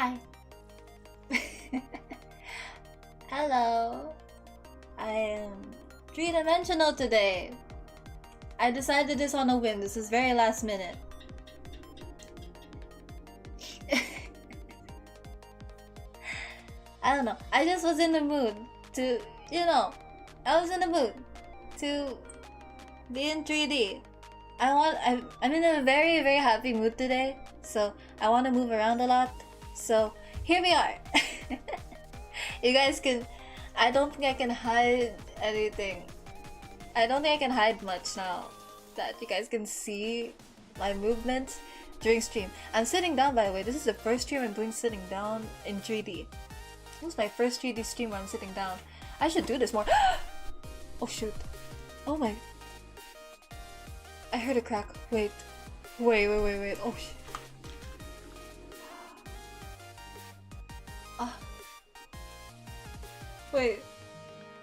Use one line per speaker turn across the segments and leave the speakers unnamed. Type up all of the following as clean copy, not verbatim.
Hi. Hello. I am three-dimensional today. I decided this on a whim. This is very last minute. I don't know. I just was in the mood to, I was in the mood to be in 3D. I'm in a very, very happy mood today. So I want to move around a lot. So here we are. You guys can, I don't think I can hide anything. I don't think I can hide much now that you guys can see my movements during stream. I'm sitting down, by the way. This is the first stream I'm doing sitting down in 3D. This is my first 3D stream where I'm sitting down. I should do this more. Oh shoot. Oh my. I heard a crack. Wait. Oh shit. Ah. Wait.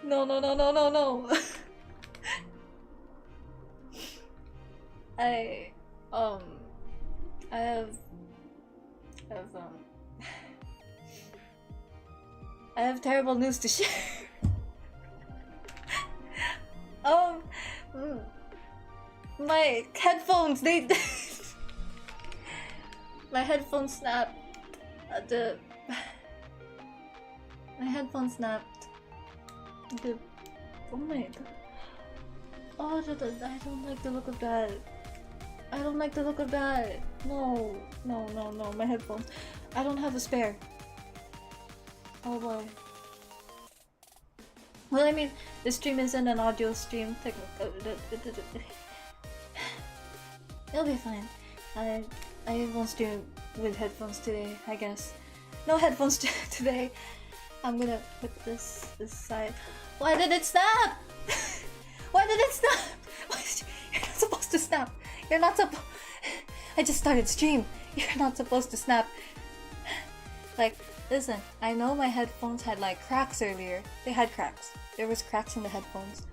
No. I have terrible news to share. My headphones, my headphones snapped. My headphones snapped. Oh my god. Oh, I don't like the look of that. I don't like the look of that. No, my headphones. I don't have a spare. Oh boy. Well, I mean, this stream isn't an audio stream. It'll be fine. I won't stream with headphones today, I guess. No headphones today. I'm gonna put this side. Why did it snap? Why did it snap? You're not supposed to snap. You're not supposed. I just started stream. You're not supposed to snap. Like, listen, I know my headphones had like cracks earlier. They had cracks. There was cracks in the headphones.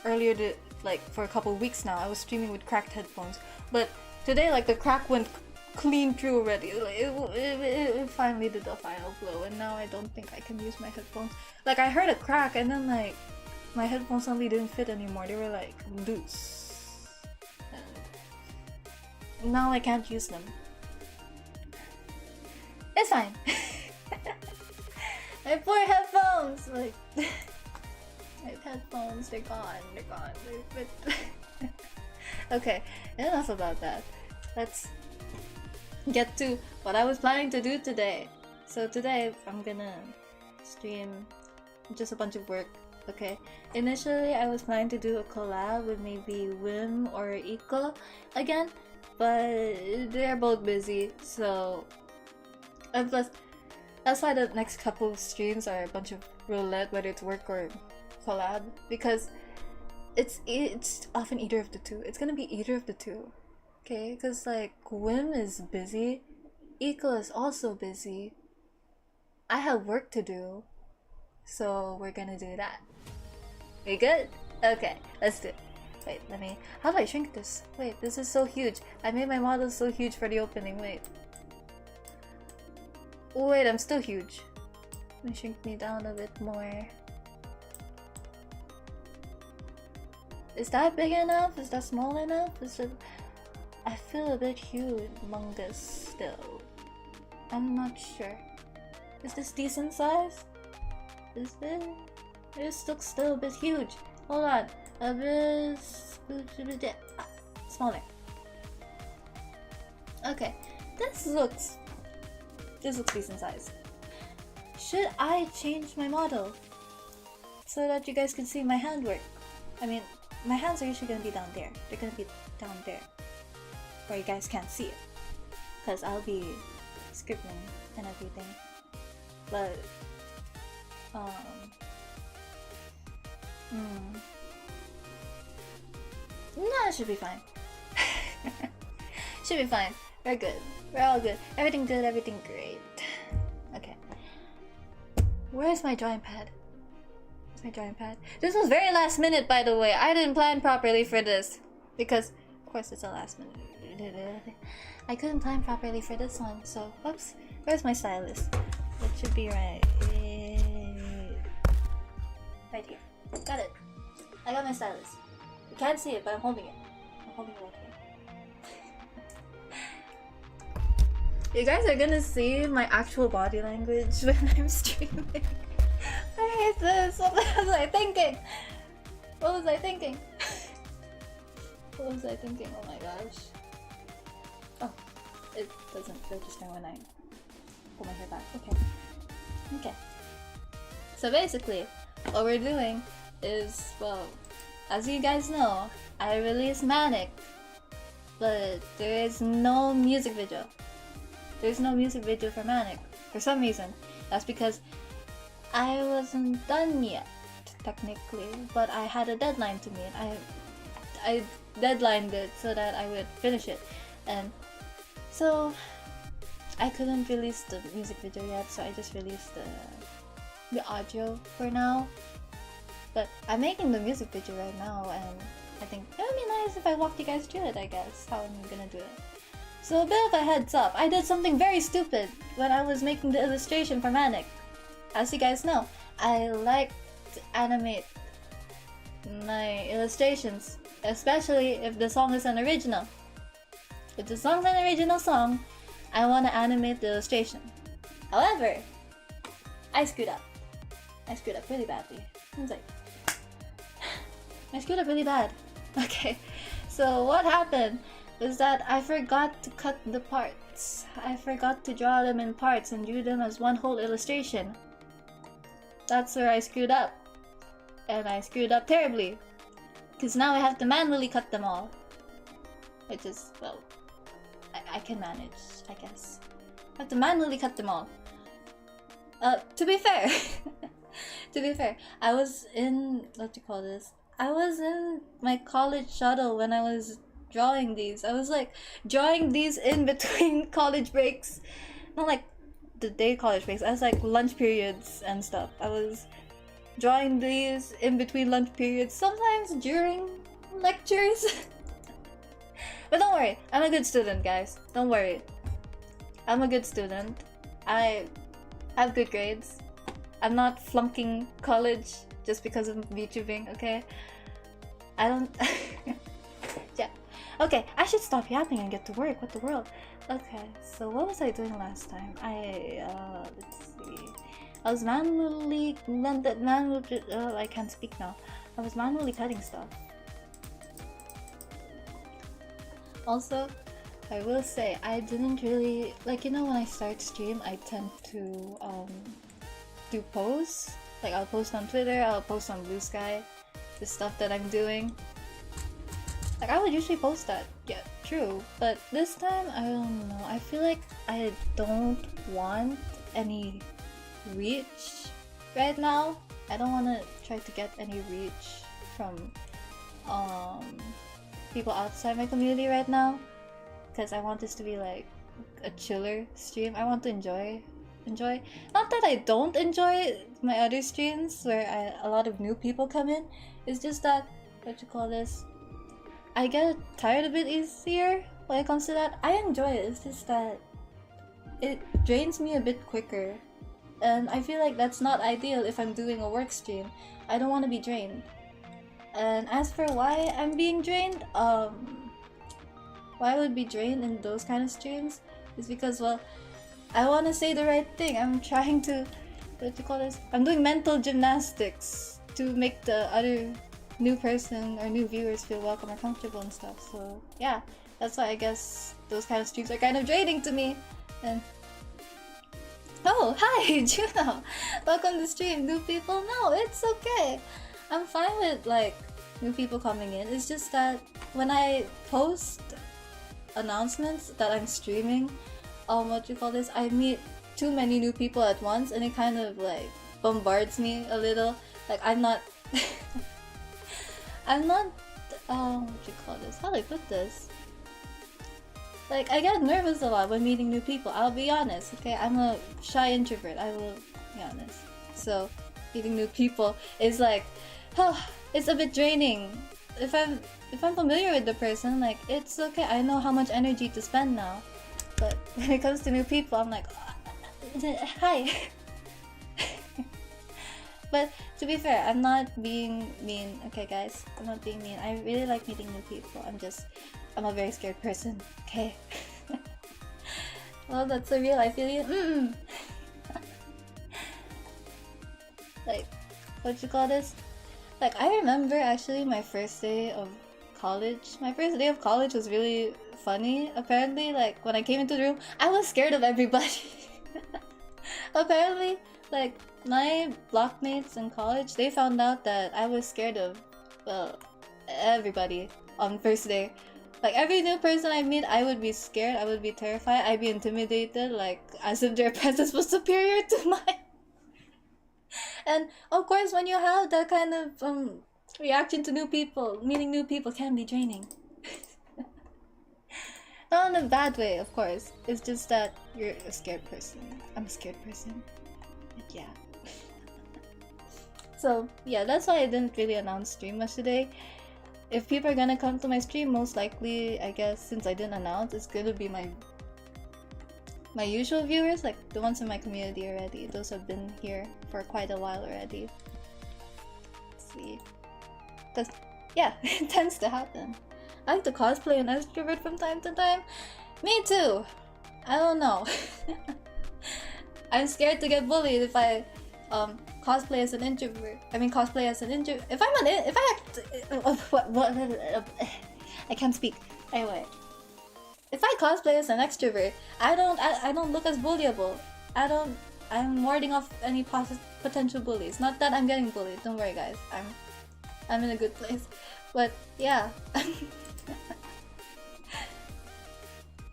Earlier, like for a couple of weeks now, I was streaming with cracked headphones. But today, like the crack went clean through already. Like, it finally did the final blow, and now I don't think I can use my headphones. Like I heard a crack, and then like my headphones suddenly didn't fit anymore. They were like loose. And now I can't use them. It's fine. My poor headphones! Like, my headphones, they're gone. Okay, enough about that. Let's get to what I was planning to do today. So today, I'm gonna stream just a bunch of work, okay? Initially, I was planning to do a collab with maybe Wim or Iko again, but they're both busy, so... And plus, that's why the next couple of streams are a bunch of roulette, whether it's work or collab, because it's often either of the two. It's gonna be either of the two, okay? Because like Wim is busy, Iko is also busy. I have work to do, so we're gonna do that. We good? Okay, let's do it. Wait, how do I shrink this? Wait, this is so huge. I made my model so huge for the opening. Wait, I'm still huge. Let me shrink me down a bit more. Is that big enough? Is that small enough? I feel a bit humongous still. I'm not sure. Is this decent size? This looks still a bit huge. Hold on. A bit smaller. Okay. This looks decent size. Should I change my model so that you guys can see my handwork? I mean, my hands are usually gonna be down there. They're gonna be down there where you guys can't see it, because I'll be scribbling and everything. But no, it should be fine. Should be fine. We're good. We're all good. Everything good, everything great. Okay. Where's my drawing pad? Where's my drawing pad? This was very last minute, by the way. I didn't plan properly for this. Because, of course, it's a last minute. I couldn't plan properly for this one, so, whoops. Where's my stylus? It should be right here. Got it. I got my stylus. You can't see it, but I'm holding it. I'm holding it right here. You guys are gonna see my actual body language when I'm streaming. I hate this. What was I thinking? What was I thinking? What was I thinking? Oh my gosh. Oh, it doesn't register when I pull my hair back. Okay. Okay. So basically, what we're doing is, well, as you guys know, I released Manic, but there is no music video. There's no music video for Manic for some reason. That's because I wasn't done yet, technically, but I had a deadline to meet. I deadlined it so that I would finish it, and so I couldn't release the music video yet, so I just released the audio for now. But I'm making the music video right now, and I think it would be nice if I walked you guys through it, I guess, how I'm gonna do it. So a bit of a heads up, I did something very stupid when I was making the illustration for Manic. As you guys know, I like to animate my illustrations, especially if the song is an original. If the song's an original song, I want to animate the illustration. However, I screwed up. I screwed up really badly. I was like, I screwed up really bad. Okay, so what happened was that I forgot to cut the parts. I forgot to draw them in parts and do them as one whole illustration. That's where I screwed up. And I screwed up terribly. Because now I have to manually cut them all. Which is, well, I can manage, I guess. I have to manually cut them all. To be fair, to be fair, I was in, what do you call this? I was in my college shuttle when I was drawing these. I was like drawing these in between college breaks. Not like the day college breaks, I was like lunch periods and stuff. I was drawing these in between lunch periods, sometimes during lectures. But don't worry, I'm a good student, guys. Don't worry. I'm a good student. I have good grades. I'm not flunking college just because of VTubing, okay? I don't... Yeah. Okay, I should stop yapping and get to work. What the world? Okay, so what was I doing last time? Let's see. I was manually... I can't speak now. I was manually cutting stuff. Also, I will say, I didn't really... Like, you know, when I start stream, I tend to, do posts. Like, I'll post on Twitter, I'll post on Blue Sky, the stuff that I'm doing. Like, I would usually post that. Yeah, true. But this time, I don't know. I feel like I don't want any reach right now. I don't want to try to get any reach from people outside my community right now, because I want this to be like a chiller stream. I want to enjoy. Not that I don't enjoy my other streams where a lot of new people come in. It's just that, what you call this, I get tired a bit easier when it comes to that. I enjoy it, it's just that it drains me a bit quicker. And I feel like that's not ideal if I'm doing a work stream. I don't want to be drained. And as for why I'm being drained, why I would be drained in those kind of streams is because, well, I want to say the right thing. I'm trying to, what do you call this? I'm doing mental gymnastics to make the other new person or new viewers feel welcome or comfortable and stuff. So yeah, that's why I guess those kind of streams are kind of draining to me. And oh, hi Juno! Welcome to stream. New people? No, it's okay. I'm fine with like new people coming in. It's just that when I post announcements that I'm streaming, what you call this, I meet too many new people at once, and it kind of like bombards me a little. Like I'm not I'm not what you call this, how do I put this, like I get nervous a lot when meeting new people. I'll be honest, okay? I'm a shy introvert, I will be honest. So meeting new people is like, oh, it's a bit draining. If I'm familiar with the person, like it's okay, I know how much energy to spend now. But when it comes to new people, I'm like, Hi. But to be fair, I'm not being mean, okay guys? I'm not being mean. I really like meeting new people. I'm a very scared person, okay? Well, that's a real, I feel you. Like, what you call this? Like, I remember actually my first day of college. My first day of college was really funny. Apparently, like, when I came into the room, I was scared of everybody. Apparently, like, my blockmates in college, they found out that I was scared of, well, everybody on first day. Like, every new person I meet, I would be scared, I would be terrified, I'd be intimidated, like, as if their presence was superior to mine. And, of course, when you have that kind of, reaction to new people, meeting new people can be draining. Not in a bad way, of course. It's just that you're a scared person. I'm a scared person. Like, yeah. So, yeah, that's why I didn't really announce stream much today. If people are gonna come to my stream, most likely, I guess, since I didn't announce, it's gonna be my usual viewers, like the ones in my community already. Those have been here for quite a while already. Let's see. Because, yeah, it tends to happen. I like to cosplay an extrovert from time to time. Me too! I don't know. I'm scared to get bullied if I cosplay as an introvert. I mean cosplay as an introvert. If I can't speak. Anyway. If I cosplay as an extrovert, I don't look as bullyable. I'm warding off any potential bullies. Not that I'm getting bullied, don't worry guys. I'm in a good place. But yeah.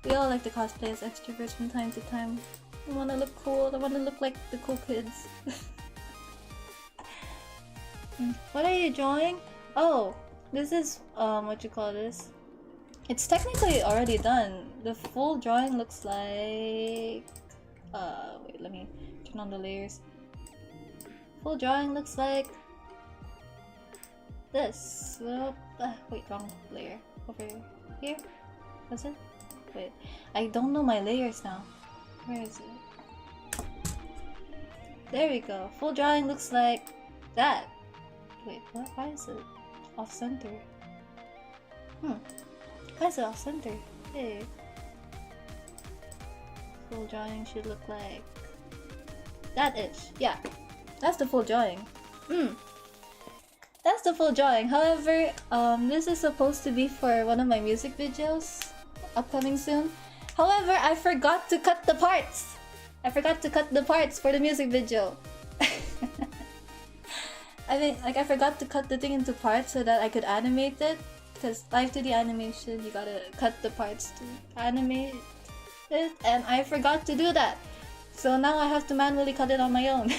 We all like to cosplay as extroverts from time to time. I wanna look cool, I wanna look like the cool kids. What are you drawing? Oh, this is, what you call this? It's technically already done. The full drawing looks like... wait, let me turn on the layers. Full drawing looks like... this. Wait, wrong layer. Over here? Was it? Wait, I don't know my layers now. Where is it? There we go. Full drawing looks like that. Wait, what? Why is it off-center? Why is it off-center? Hey. Full drawing should look like that-ish. Yeah, that's the full drawing. That's the full drawing. However, this is supposed to be for one of my music videos upcoming soon. However, I forgot to cut the parts. I forgot to cut the parts for the music video. I mean, like, I forgot to cut the thing into parts so that I could animate it. Because live 2D animation, you gotta cut the parts to animate it. And I forgot to do that. So now I have to manually cut it on my own.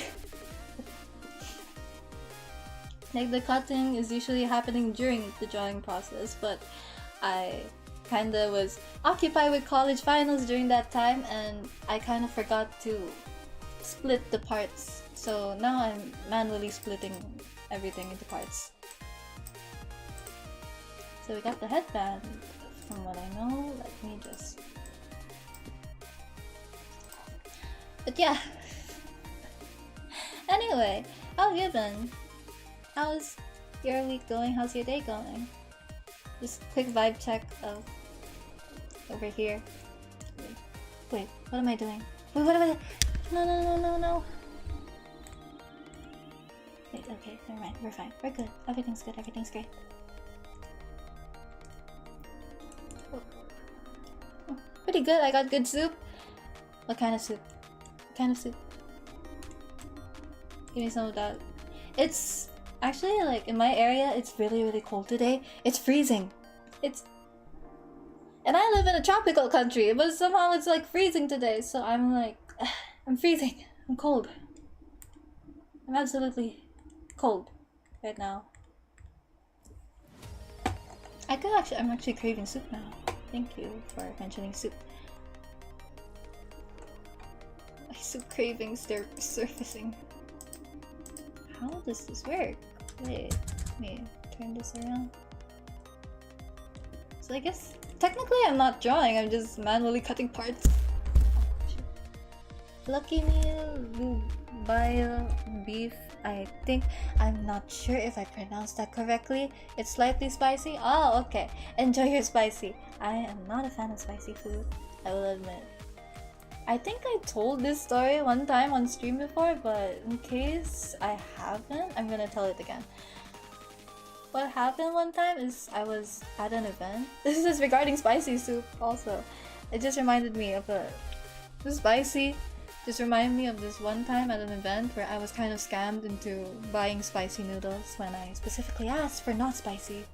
Like, the cutting is usually happening during the drawing process, but I kinda was occupied with college finals during that time, and I kinda forgot to split the parts. So now I'm manually splitting everything into parts. So we got the headband, from what I know. Let me just... But yeah. Anyway, how have you been? How's your week going? How's your day going? Just quick vibe check of over here. Wait, what am I doing? Wait, what am I? No. Wait, okay, never mind. We're fine. We're good. Everything's good. Everything's great. Oh, pretty good. I got good soup. What kind of soup? What kind of soup? Give me some of that. It's actually, like, in my area, it's really cold today. It's freezing. And I live in a tropical country, but somehow it's like freezing today. So I'm like, I'm freezing. I'm cold. I'm absolutely cold right now. I'm actually craving soup now. Thank you for mentioning soup. My soup cravings, they're surfacing. How does this work? Wait, let me turn this around. So I guess technically I'm not drawing, I'm just manually cutting parts. Lucky Meal Bio Beef, I think. I'm not sure if I pronounced that correctly. It's slightly spicy. Oh, okay. Enjoy your spicy. I am not a fan of spicy food, I will admit. I think I told this story one time on stream before, but in case I haven't, I'm gonna tell it again. What happened one time is I was at an event. This is regarding spicy soup also. It just reminded me of spicy. Just reminded me of this one time at an event where I was kind of scammed into buying spicy noodles when I specifically asked for not spicy.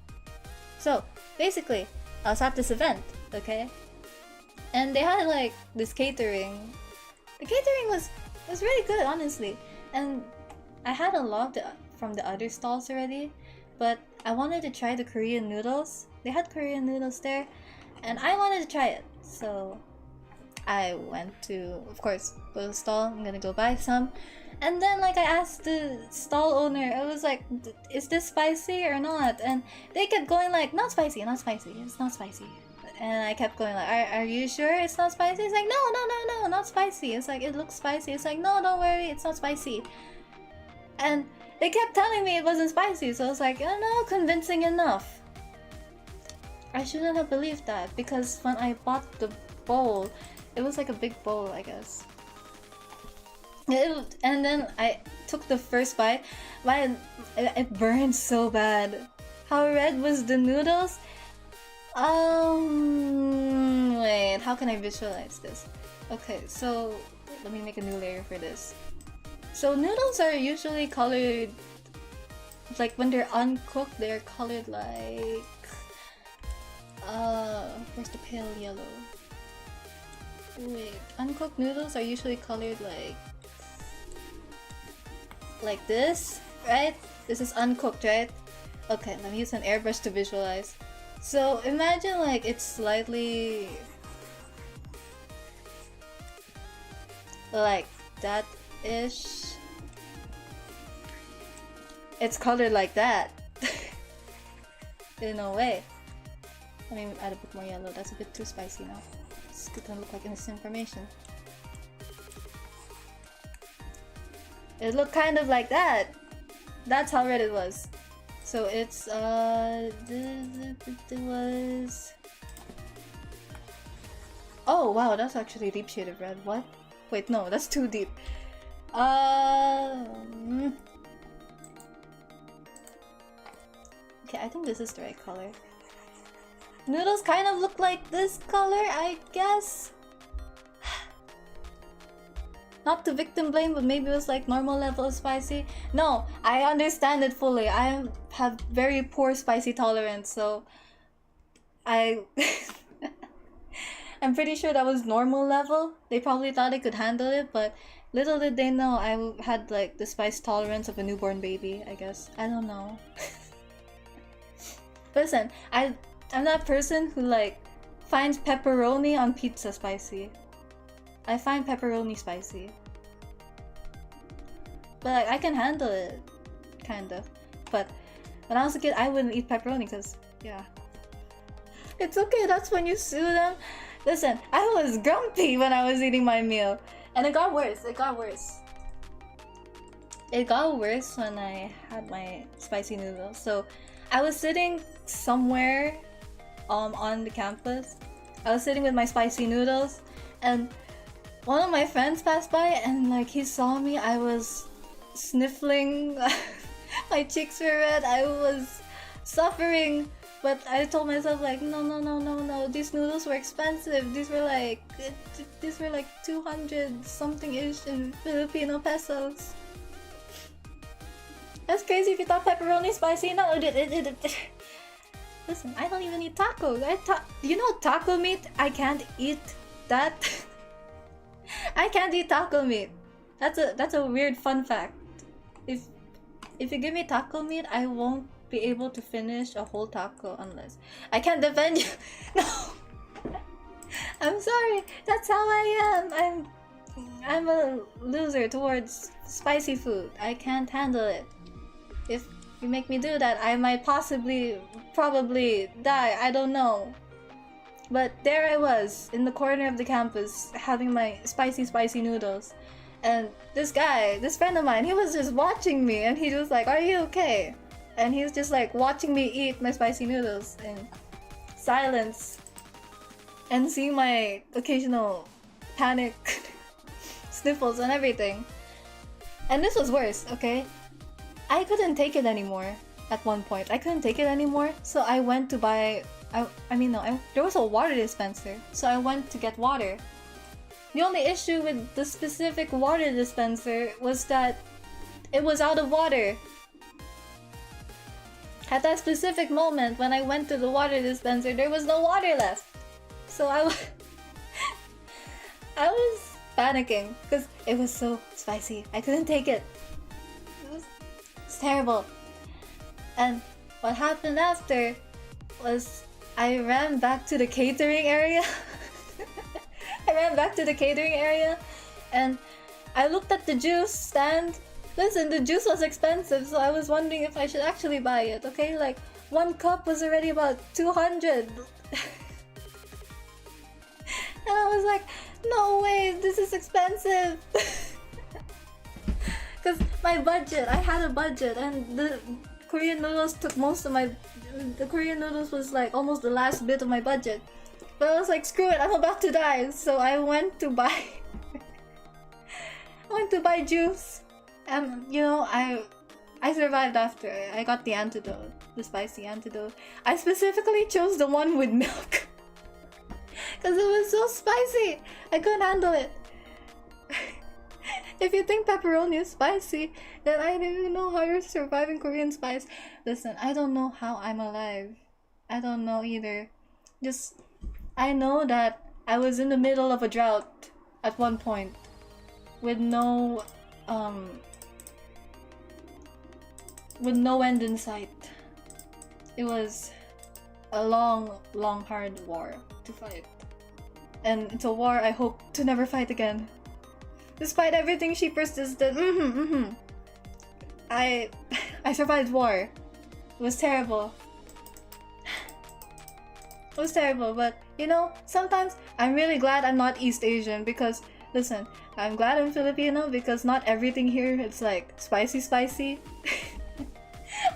So basically, I was at this event, okay? And they had like this catering. The catering was really good, honestly. And I had a lot from the other stalls already, but I wanted to try the Korean noodles. They had Korean noodles there, and I wanted to try it. So I went to, of course, go to the stall. I'm gonna go buy some. And then like I asked the stall owner, I was like, is this spicy or not? And they kept going like, not spicy, not spicy, it's not spicy. And I kept going like, are you sure it's not spicy? It's like, no, not spicy. It's like, it looks spicy. It's like, no, don't worry, it's not spicy. And they kept telling me it wasn't spicy, so I was like, oh no, convincing enough. I shouldn't have believed that, because when I bought the bowl, it was like a big bowl, I guess. And then I took the first bite, but it burned so bad. How red was the noodles? Wait, how can I visualize this? Okay, so let me make a new layer for this. So noodles are usually colored, like when they're uncooked, they're colored like, where's the pale yellow? Wait, uncooked noodles are usually colored like this, right? This is uncooked, right? Okay, let me use an airbrush to visualize. So imagine like it's slightly like that-ish. It's colored like that. In a way. Let me add a bit more yellow. That's a bit too spicy now. It's gonna look like misinformation. It looked kind of like that. That's how red it was. So it's it was. Oh wow, that's actually a deep shade of red. What? Wait, no, that's too deep. Okay, I think this is the right color. Noodles kind of look like this color, I guess. Not to victim blame, but maybe it was like normal level of spicy. No, I understand it fully. I have very poor spicy tolerance, so I'm pretty sure that was normal level. They probably thought they could handle it, but little did they know I had like the spice tolerance of a newborn baby, I guess. I don't know. Listen, I'm that person who like finds pepperoni on pizza spicy. I find pepperoni spicy. But like, I can handle it, kind of. But when I was a kid, I wouldn't eat pepperoni because, yeah. It's okay, that's when you sue them. Listen, I was grumpy when I was eating my meal. And it got worse, it got worse. It got worse when I had my spicy noodles. So I was sitting somewhere on the campus. I was sitting with my spicy noodles, and one of my friends passed by, and like he saw me. I was sniffling. My cheeks were red. I was suffering, but I told myself like, no. These noodles were expensive. These were like 200 something ish in Filipino pesos. That's crazy if you thought pepperoni spicy. No, listen, I don't even eat tacos. You know taco meat? I can't eat that. I can't eat taco meat. That's a weird fun fact. If you give me taco meat, I won't be able to finish a whole taco unless I can't defend you. No, I'm sorry. That's how I am. I'm a loser towards spicy food. I can't handle it. If you make me do that, I might probably die. I don't know. But there I was, in the corner of the campus, having my spicy noodles. And this guy, this friend of mine, he was just watching me and he was like, "Are you okay?" And he's just like watching me eat my spicy noodles in silence. And seeing my occasional panic sniffles and everything. And this was worse, okay? I couldn't take it anymore at one point. I couldn't take it anymore, so I went to buy... there was a water dispenser, so I went to get water. The only issue with the specific water dispenser was that it was out of water. At that specific moment, when I went to the water dispenser, there was no water left. So I was panicking because it was so spicy. I couldn't take it. It's terrible. And what happened after was I ran back to the catering area. I ran back to the catering area and I looked at the juice stand. Listen, the juice was expensive, so I was wondering if I should actually buy it, okay? Like, 1 cup was already about 200. And I was like, no way, this is expensive. Because my budget, I had a budget, and the Korean noodles took most of my... The Korean noodles was like almost the last bit of my budget. But I was like, screw it, I'm about to die. So I went to buy... I went to buy juice. And, you know, I survived after. I got the antidote. The spicy antidote. I specifically chose the one with milk. Because it was so spicy. I couldn't handle it. If you think pepperoni is spicy, then I don't even know how you're surviving Korean spice. Listen, I don't know how I'm alive. I don't know either. Just, I know that I was in the middle of a drought at one point. With no end in sight. It was a long, hard war to fight. And it's a war I hope to never fight again. Despite everything she persisted, I survived war. It was terrible. It was terrible, but you know, sometimes I'm really glad I'm not East Asian because, listen, I'm glad I'm Filipino because not everything here is like spicy.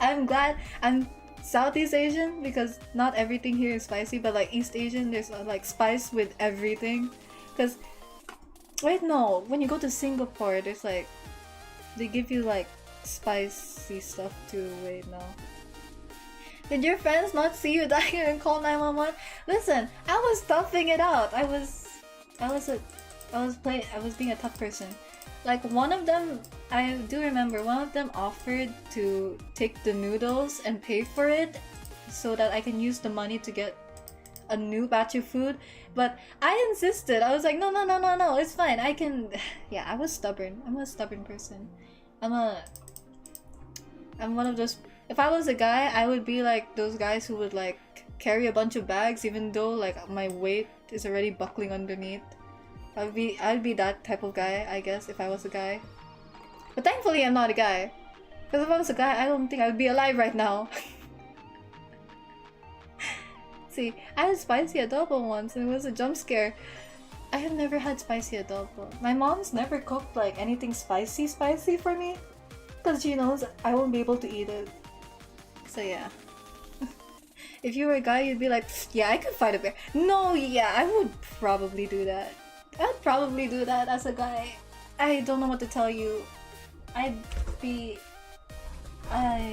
I'm glad I'm Southeast Asian because not everything here is spicy, but like East Asian, there's like spice with everything. Because, wait, no, when you go to Singapore, there's like, they give you like spicy stuff too. Wait, no. Did your friends not see you die and call 911? Listen, I was toughing it out. I was being a tough person. Like, one of them, I do remember, one of them offered to take the noodles and pay for it so that I can use the money to get a new batch of food. But I insisted. I was like, no, it's fine. I can... Yeah, I was stubborn. I'm a stubborn person. I'm one of those... If I was a guy, I would be like those guys who would like carry a bunch of bags even though like my weight is already buckling underneath. I'd be that type of guy, I guess, if I was a guy. But thankfully I'm not a guy. Because if I was a guy, I don't think I would be alive right now. See, I had spicy adobo once and it was a jump scare. I have never had spicy adobo. My mom's never cooked like anything spicy for me. Because she knows I won't be able to eat it. So yeah. If you were a guy, you'd be like, yeah, I could fight a bear. No, yeah, I would probably do that. I'd probably do that as a guy. I don't know what to tell you. I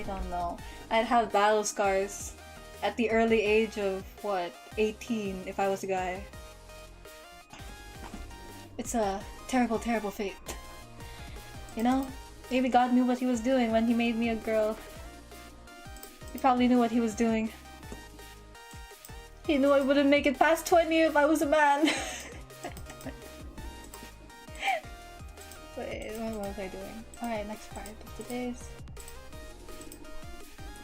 don't know. I'd have battle scars at the early age of, what, 18 if I was a guy. It's a terrible, terrible fate. You know? Maybe God knew what he was doing when he made me a girl. He probably knew what he was doing. He knew I wouldn't make it past 20 if I was a man. Wait, what was I doing? Alright, next part of today's...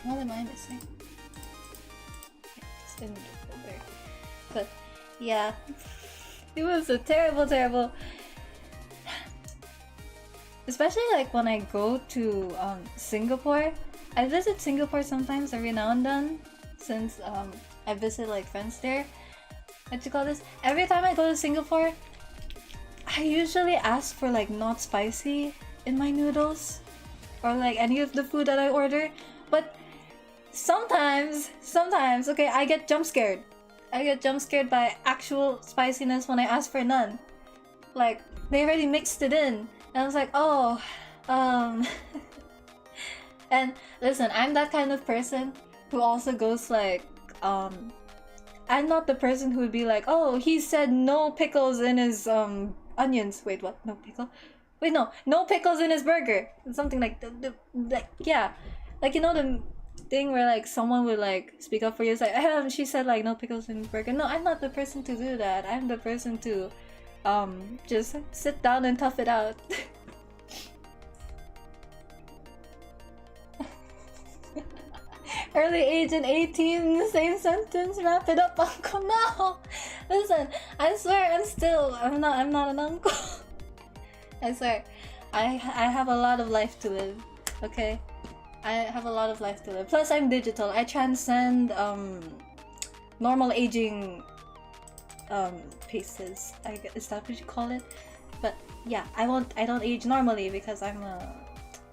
What am I missing? Just in the folder. But, yeah. It was a terrible... Especially like when I go to Singapore. I visit Singapore sometimes every now and then since I visit like friends there. what you call this? Every time I go to Singapore, I usually ask for like not spicy in my noodles or like any of the food that I order. But sometimes, okay, I get jump scared. I get jump scared by actual spiciness when I ask for none. Like, they already mixed it in. And I was like, oh, And listen, I'm that kind of person who also goes like, I'm not the person who would be like, oh, he said no pickles in his, onions. Wait, what? No pickle? Wait, no pickles in his burger. Something like, like, yeah. Like, you know the thing where like someone would like speak up for you. It's like, she said like no pickles in burger. No, I'm not the person to do that. I'm the person to just sit down and tough it out. Early age and 18 in the same sentence. Wrap it up, uncle. No, listen. I swear, I'm not an uncle. I swear, I have a lot of life to live. Okay. I have a lot of life to live. Plus, I'm digital. I transcend normal aging paces. Is that what you call it? But yeah, I don't age normally because I'm a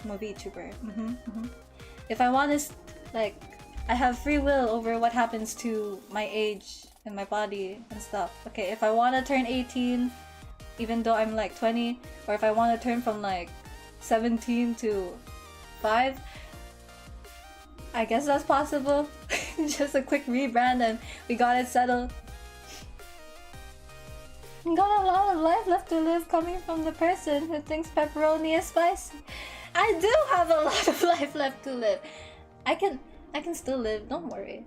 VTuber. If I want to, like, I have free will over what happens to my age and my body and stuff. Okay, if I want to turn 18, even though I'm like 20, or if I want to turn from like 17 to 5. I guess that's possible. Just a quick rebrand and we got it settled. We got a lot of life left to live coming from the person who thinks pepperoni is spicy. I do have a lot of life left to live. I can still live, don't worry.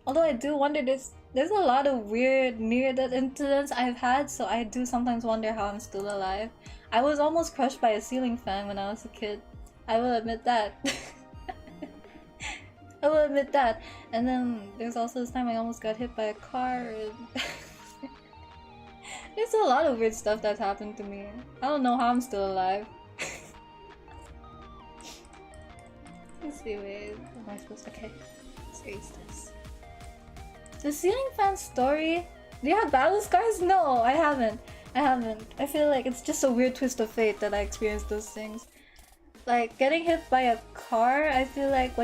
Although I do wonder, there's a lot of weird near-death incidents I've had, so I do sometimes wonder how I'm still alive. I was almost crushed by a ceiling fan when I was a kid. I will admit that. I will admit that. And then there's also this time I almost got hit by a car. There's a lot of weird stuff that's happened to me. I don't know how I'm still alive. Let's see, wait. Am I supposed to? Okay. Let's erase this. The ceiling fan story? Do you have battle scars? No, I haven't. I feel like it's just a weird twist of fate that I experienced those things. Like, getting hit by a car, I feel like,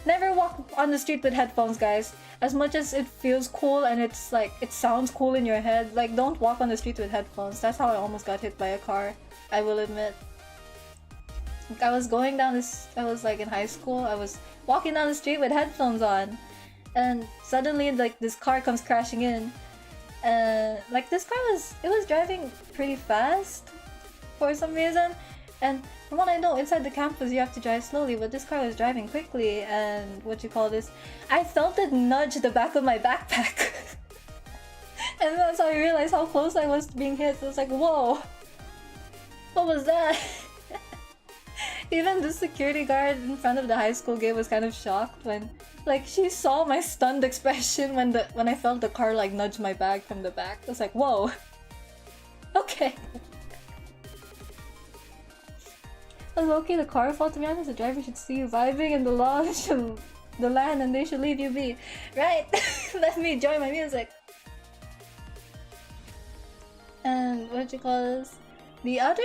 never walk on the street with headphones, guys. As much as it feels cool and it's like, it sounds cool in your head, like, don't walk on the street with headphones. That's how I almost got hit by a car, I will admit. Like, I was going down this, I was like in high school, I was walking down the street with headphones on, and suddenly, like, this car comes crashing in. Like, this car was driving pretty fast for some reason. And from what I know, inside the campus you have to drive slowly, but this car was driving quickly, and I felt it nudge the back of my backpack. And that's how I realized how close I was to being hit. So I was like, whoa! What was that? Even the security guard in front of the high school gate was kind of shocked when, like, she saw my stunned expression when I felt the car, like, nudge my bag from the back. I was like, whoa! Okay. Okay, the car fault, to be honest, the driver should see you vibing and the law should the land and they should leave you be. Right? Let me enjoy my music. And what you call this? The other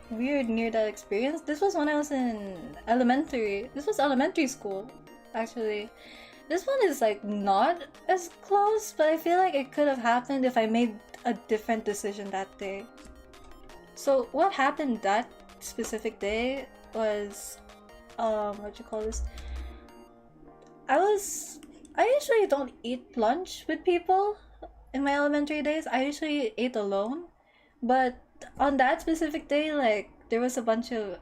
weird near-death experience, this was when I was in elementary. This was elementary school, actually. This one is like not as close, but I feel like it could have happened if I made a different decision that day. So what happened that specific day was what you call this, I usually don't eat lunch with people in my elementary days. I usually ate alone, but on that specific day, like, there was a bunch of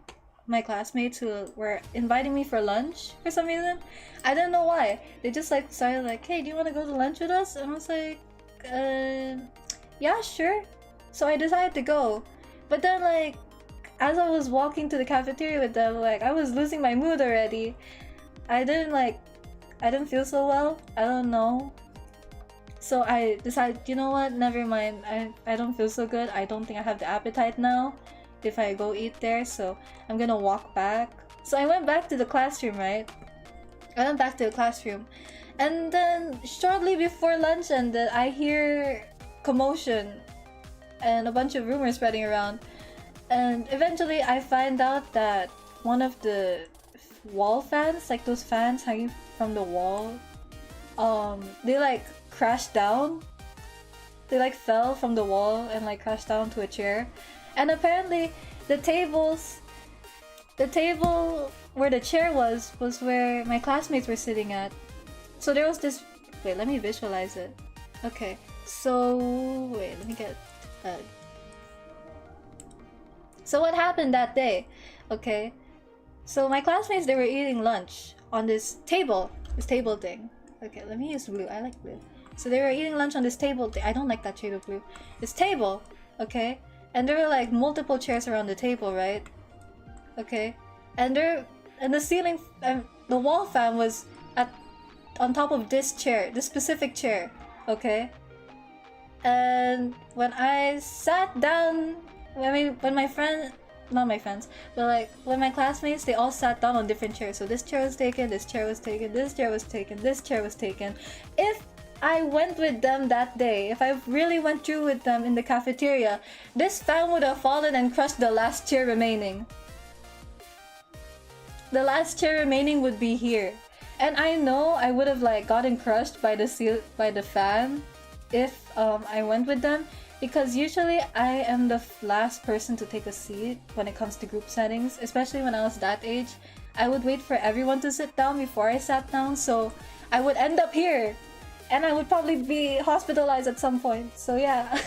my classmates who were inviting me for lunch for some reason. I don't know why. They just like started like, hey, do you want to go to lunch with us? And I was like, yeah, sure. So I decided to go, but then, like, as I was walking to the cafeteria with them, like, I was losing my mood already. I didn't feel so well. I don't know. So I decided, you know what, never mind. I don't feel so good. I don't think I have the appetite now if I go eat there, so I'm gonna walk back. So I went back to the classroom, right? I went back to the classroom, And then shortly before lunch ended, I hear commotion and a bunch of rumors spreading around. And eventually I find out that one of the wall fans, like those fans hanging from the wall, they like crashed down. They like fell from the wall and like crashed down to a chair. And apparently the table where the chair was where my classmates were sitting at. So there was this, wait, let me visualize it. Okay, so wait, let me get so what happened that day? Okay, so my classmates, they were eating lunch on this table thing. Okay, let me use blue. I like blue. So they were eating lunch on this table thing. I don't like that shade of blue. This table, okay? And there were like multiple chairs around the table, right? Okay, and the ceiling, the wall fan was on top of this chair, this specific chair, okay? And when I sat down, when my friend, not my friends, but like when my classmates, they all sat down on different chairs. So this chair was taken, this chair was taken, this chair was taken, this chair was taken. If I went with them that day, if I really went through with them in the cafeteria, this fan would have fallen and crushed the last chair remaining. The last chair remaining would be here. And I know I would have like gotten crushed by the fan if I went with them, because usually I am the last person to take a seat when it comes to group settings, especially when I was that age. I would wait for everyone to sit down before I sat down, so I would end up here and I would probably be hospitalized at some point. So yeah,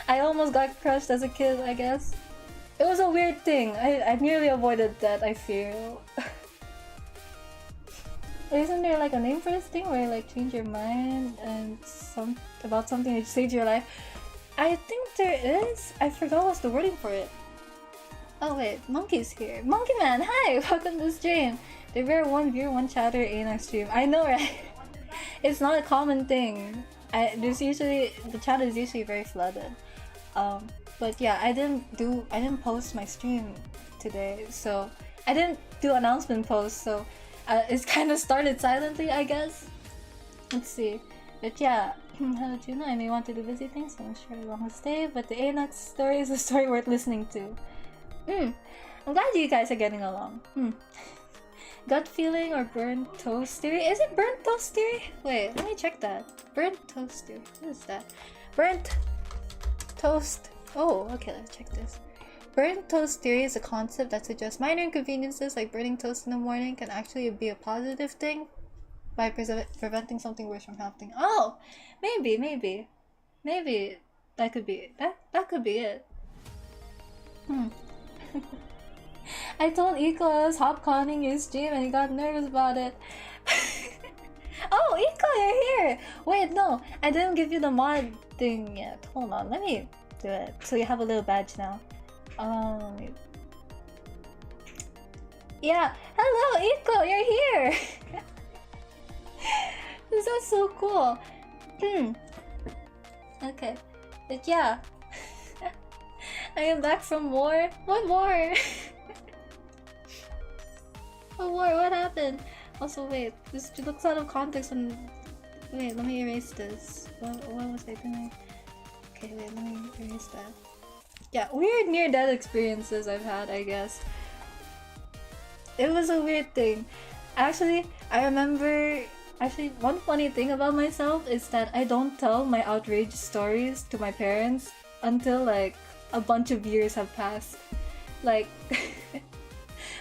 I almost got crushed as a kid, I guess. It was a weird thing. I nearly avoided that, I feel. Isn't there like a name for this thing where you like change your mind and about something that saved your life? I think there is. I forgot what's the wording for it. Oh wait, Monkey's here. Monkey Man, hi! Welcome to the stream. The rare one viewer, one chatter Anax stream. I know, right? It's not a common thing. The chat is usually very flooded. But yeah, I didn't post my stream today, so I didn't do announcement posts, so it's kind of started silently, I guess. Let's see. But yeah, hello Juno, I may want to do busy things, so I'm sure you won't stay, but the Anax story is a story worth listening to. I'm glad you guys are getting along. Gut feeling or burnt toast theory? Is it burnt toast theory? Wait, let me check that. Burnt toast theory. What is that? Burnt toast. Oh, okay, let's check this. Burnt toast theory is a concept that suggests minor inconveniences like burning toast in the morning can actually be a positive thing by preventing something worse from happening. Oh, maybe that could be that could be it. I told Iko I was hopconning your stream and he got nervous about it. Oh, Iko, you're here! Wait, no, I didn't give you the mod thing yet. Hold on, let me do it. So you have a little badge now. Yeah, hello Iko, you're here! This is so cool. Okay, but yeah. I am back from war. What war? What war? What happened? Also, wait, this looks out of context when... Wait, let me erase this. What was I doing? Okay, wait, let me erase that. Yeah, weird near-death experiences I've had, I guess. It was a weird thing. Actually, I remember... Actually, one funny thing about myself is that I don't tell my outrageous stories to my parents until like a bunch of years have passed. Like,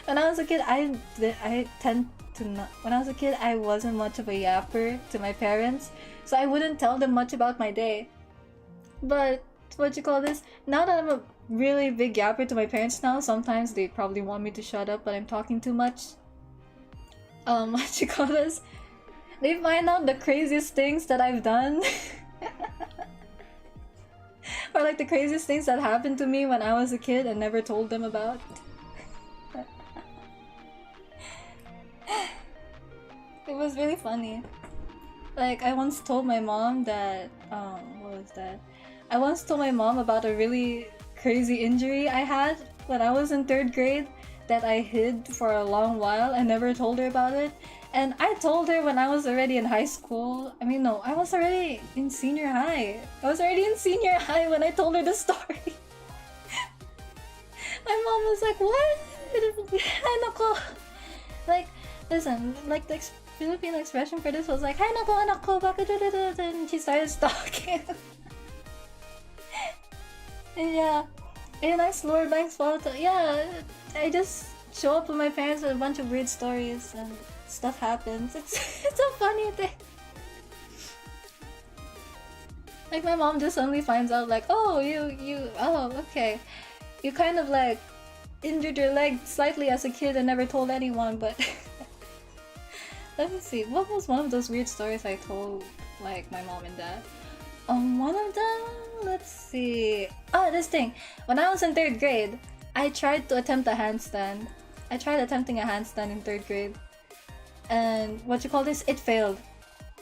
when I was a kid, I tend to not... When I was a kid, I wasn't much of a yapper to my parents, so I wouldn't tell them much about my day. But, what you call this? Now that I'm a really big yapper to my parents now, sometimes they probably want me to shut up, but I'm talking too much. What you call this? They find out the craziest things that I've done. Or like the craziest things that happened to me when I was a kid and never told them about. It was really funny. Like, I once told my mom that, what was that? I once told my mom about a really crazy injury I had when I was in 3rd grade. that I hid for a long while and never told her about it. And I told her when I was already in high school. I mean, no, I was already in senior high. I was already in senior high when I told her the story. My mom was like, what? Ay nako. Like, listen, like the Filipino expression for this was like, ay nako anak ko, bakit dito? And she started stalking. And yeah, Anax Swallowtail. Yeah, I just show up with my parents with a bunch of weird stories and stuff happens. It's a funny thing. Like my mom just suddenly finds out like, oh, oh, okay. You kind of like injured your leg slightly as a kid and never told anyone, but let me see, what was one of those weird stories I told like my mom and dad? One of them, let's see. Oh, this thing. When I was in 3rd grade, I tried to attempt a handstand. I tried attempting a handstand in 3rd grade. And what you call this? It failed.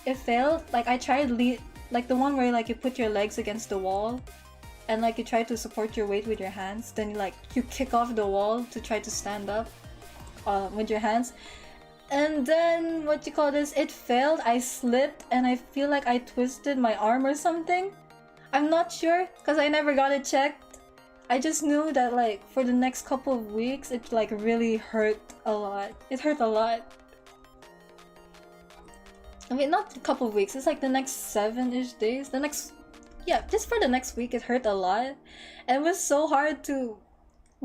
It failed. Like I tried like the one where like you put your legs against the wall and like you try to support your weight with your hands. Then you kick off the wall to try to stand up with your hands. And then, what you call this, it failed, I slipped, and I feel like I twisted my arm or something. I'm not sure, because I never got it checked. I just knew that like, for the next couple of weeks, it like really hurt a lot. It hurt a lot. I mean, not a couple of weeks, it's like the next 7-ish days. Yeah, just for the next week, it hurt a lot. And it was so hard to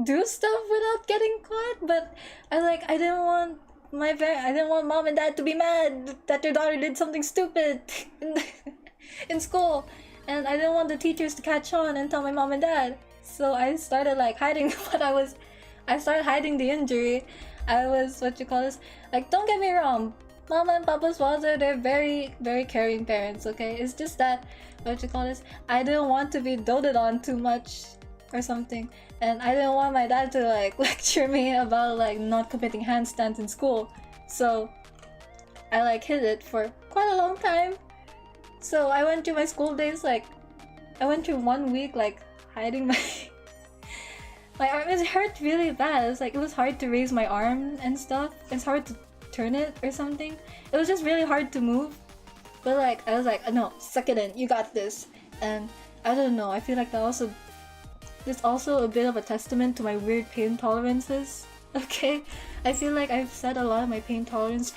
do stuff without getting caught, but I didn't want mom and dad to be mad that their daughter did something stupid in school, and I didn't want the teachers to catch on and tell my mom and dad. So I started like hiding I started hiding the injury. I was, what you call this, like, don't get me wrong, Mama and Papa's father, they're very, very caring parents, okay? It's just that, what you call this, I didn't want to be doted on too much or something. And I didn't want my dad to like lecture me about like not committing handstands in school. So I like hid it for quite a long time. So I went through my school days like, I went through 1 week like hiding my arm. It hurt really bad. It was hard to raise my arm and stuff. It's hard to turn it or something. It was just really hard to move. But like I was like, no, suck it in, you got this. And I don't know, I feel like there's also a bit of a testament to my weird pain tolerances. Okay, I feel like I've said a lot of my pain tolerance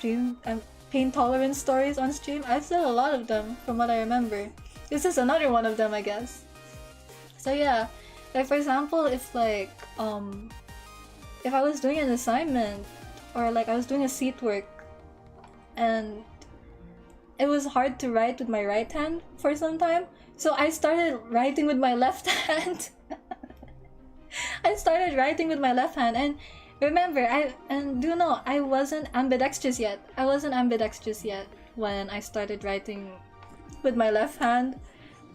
stories on stream. I've said a lot of them from what I remember. This is another one of them, I guess. So yeah, like for example, if I was doing an assignment or like I was doing a seat work and it was hard to write with my right hand for some time, so I started writing with my left hand. I started writing with my left hand, and remember, I wasn't ambidextrous yet. When I started writing with my left hand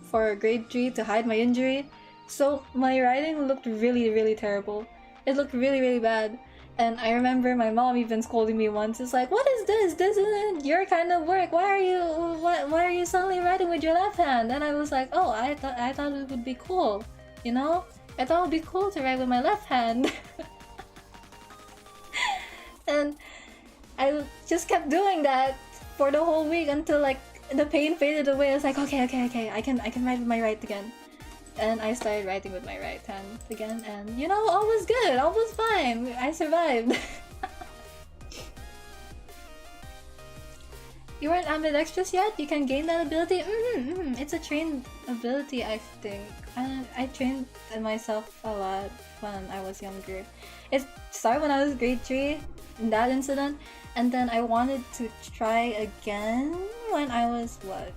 for grade 3 to hide my injury. So my writing looked really, really terrible. It looked really, really bad. And I remember my mom even scolding me once. It's like, what is this? This isn't your kind of work. Why are you suddenly writing with your left hand? And I was like, oh, I thought it would be cool, you know? I thought it would be cool to write with my left hand. And I just kept doing that for the whole week until like the pain faded away. I was like, okay, I can write with my right again. And I started writing with my right hand again, and you know, all was good, all was fine. I survived. You weren't ambidextrous yet? You can gain that ability? It's a trained ability, I think. I trained myself a lot when I was younger. It started when I was grade 3, in that incident, and then I wanted to try again when I was, what,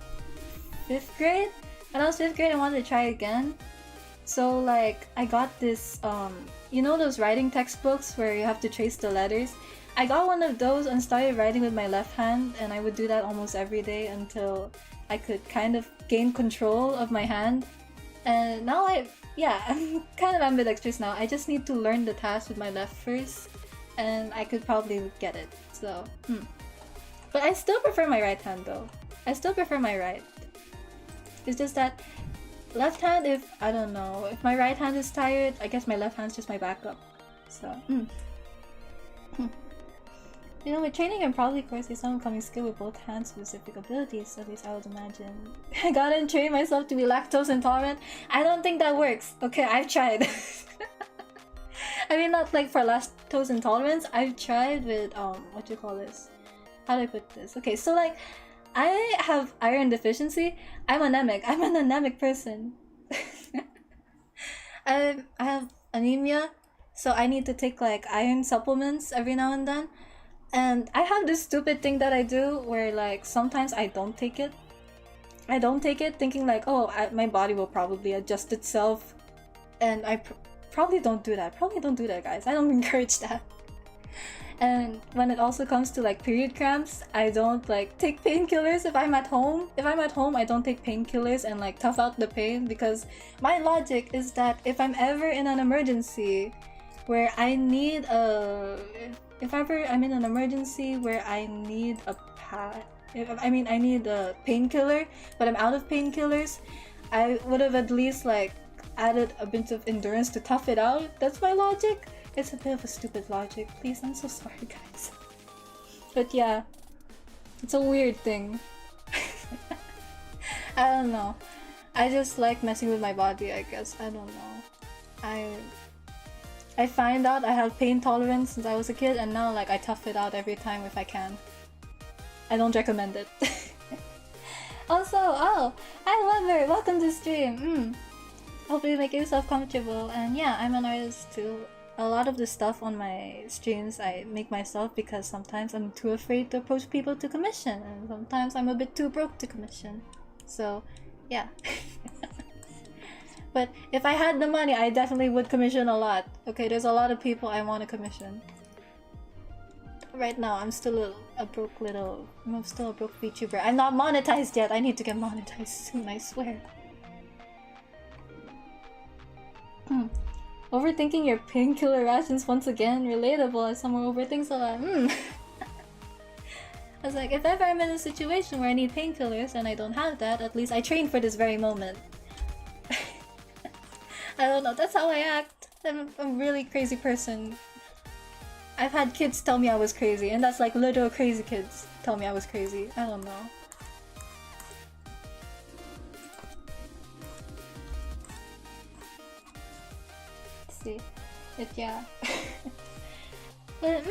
5th grade? When I was 5th grade, I wanted to try again. So like, I got this, you know those writing textbooks where you have to trace the letters? I got one of those and started writing with my left hand, and I would do that almost every day until I could kind of gain control of my hand. And now I'm kind of ambidextrous now. I just need to learn the task with my left first, and I could probably get it. So, But I still prefer my right hand though. I still prefer my right. It's just that left hand, if my right hand is tired, I guess my left hand's just my backup. So, You know, with training and probably courses, someone becoming skilled with both hand specific abilities, at least I would imagine. I gotta train myself to be lactose intolerant. I don't think that works. Okay, I've tried. I mean, not like for lactose intolerance. I've tried with, what do you call this? How do I put this? Okay, so like, I have iron deficiency. I'm anemic. I'm an anemic person. I have anemia, so I need to take like iron supplements every now and then. And I have this stupid thing that I do where like sometimes I don't take it. I don't take it thinking like, oh, my body will probably adjust itself. And I probably don't do that. Probably don't do that, guys. I don't encourage that. And when it also comes to like period cramps, I don't like take painkillers if I'm at home. If I'm at home, I don't take painkillers and like tough out the pain, because my logic is that if I'm ever in an emergency where I need if ever I'm in an emergency where I need I need a painkiller, but I'm out of painkillers, I would have at least like added a bit of endurance to tough it out. That's my logic. It's a bit of a stupid logic. Please, I'm so sorry, guys. But yeah, it's a weird thing. I don't know. I just like messing with my body, I guess. I don't know. I find out I have pain tolerance since I was a kid, and now like I tough it out every time if I can. I don't recommend it. Also, oh, hi Weber, welcome to stream. Hope you make yourself comfortable. And yeah, I'm an artist too. A lot of the stuff on my streams I make myself because sometimes I'm too afraid to approach people to commission, and sometimes I'm a bit too broke to commission. So, yeah. But if I had the money, I definitely would commission a lot. Okay, there's a lot of people I want to commission. Right now, I'm still a broke VTuber. I'm not monetized yet. I need to get monetized soon, I swear. Overthinking your painkiller rations once again. Relatable as someone overthinks a lot. I was like, if ever I'm in a situation where I need painkillers and I don't have that, at least I train for this very moment. I don't know, that's how I act. I'm a really crazy person. I've had kids tell me I was crazy, and that's like literal crazy kids tell me I was crazy. I don't know. Let's see. But yeah. But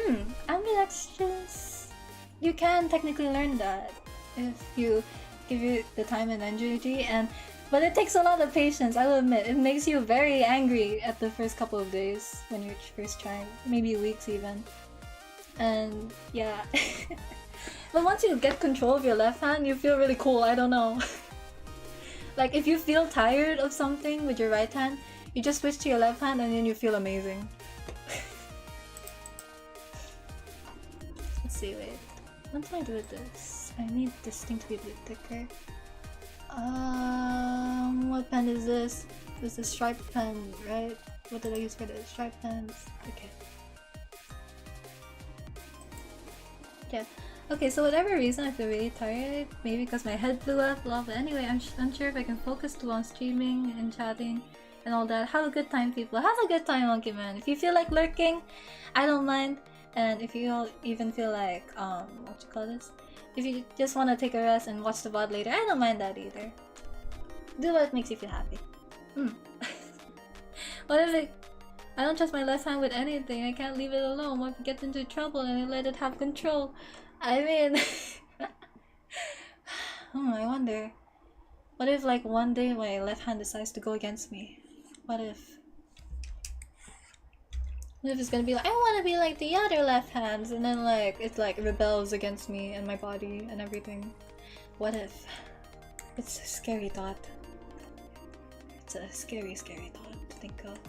ambidextrous, you can technically learn that if you give it the time and energy, but it takes a lot of patience, I will admit. It makes you very angry at the first couple of days when you're first trying, maybe weeks even. And yeah. But once you get control of your left hand, you feel really cool, I don't know. Like if you feel tired of something with your right hand, you just switch to your left hand and then you feel amazing. Let's see, wait. What do I do with this? I need this thing to be a bit thicker. What pen is this? This is stripe pen, right? What did I use for this? Stripe pens. Okay. Yeah. Okay, so whatever reason I feel really tired, maybe because my head blew up, blah, but anyway, I'm unsure if I can focus too on streaming and chatting and all that. Have a good time, people. Have a good time, Monkey Man. If you feel like lurking, I don't mind. And if you even feel like, what you call this? If you just want to take a rest and watch the VOD later, I don't mind that either. Do what makes you feel happy. What if I don't trust my left hand with anything? I can't leave it alone. What if it gets into trouble and I let it have control? I mean... I wonder. What if like one day my left hand decides to go against me? What if it's gonna be like, I want to be like the other left hands, and then like it like rebels against me and my body and everything. What if? It's a scary thought. It's a scary, scary thought to think of.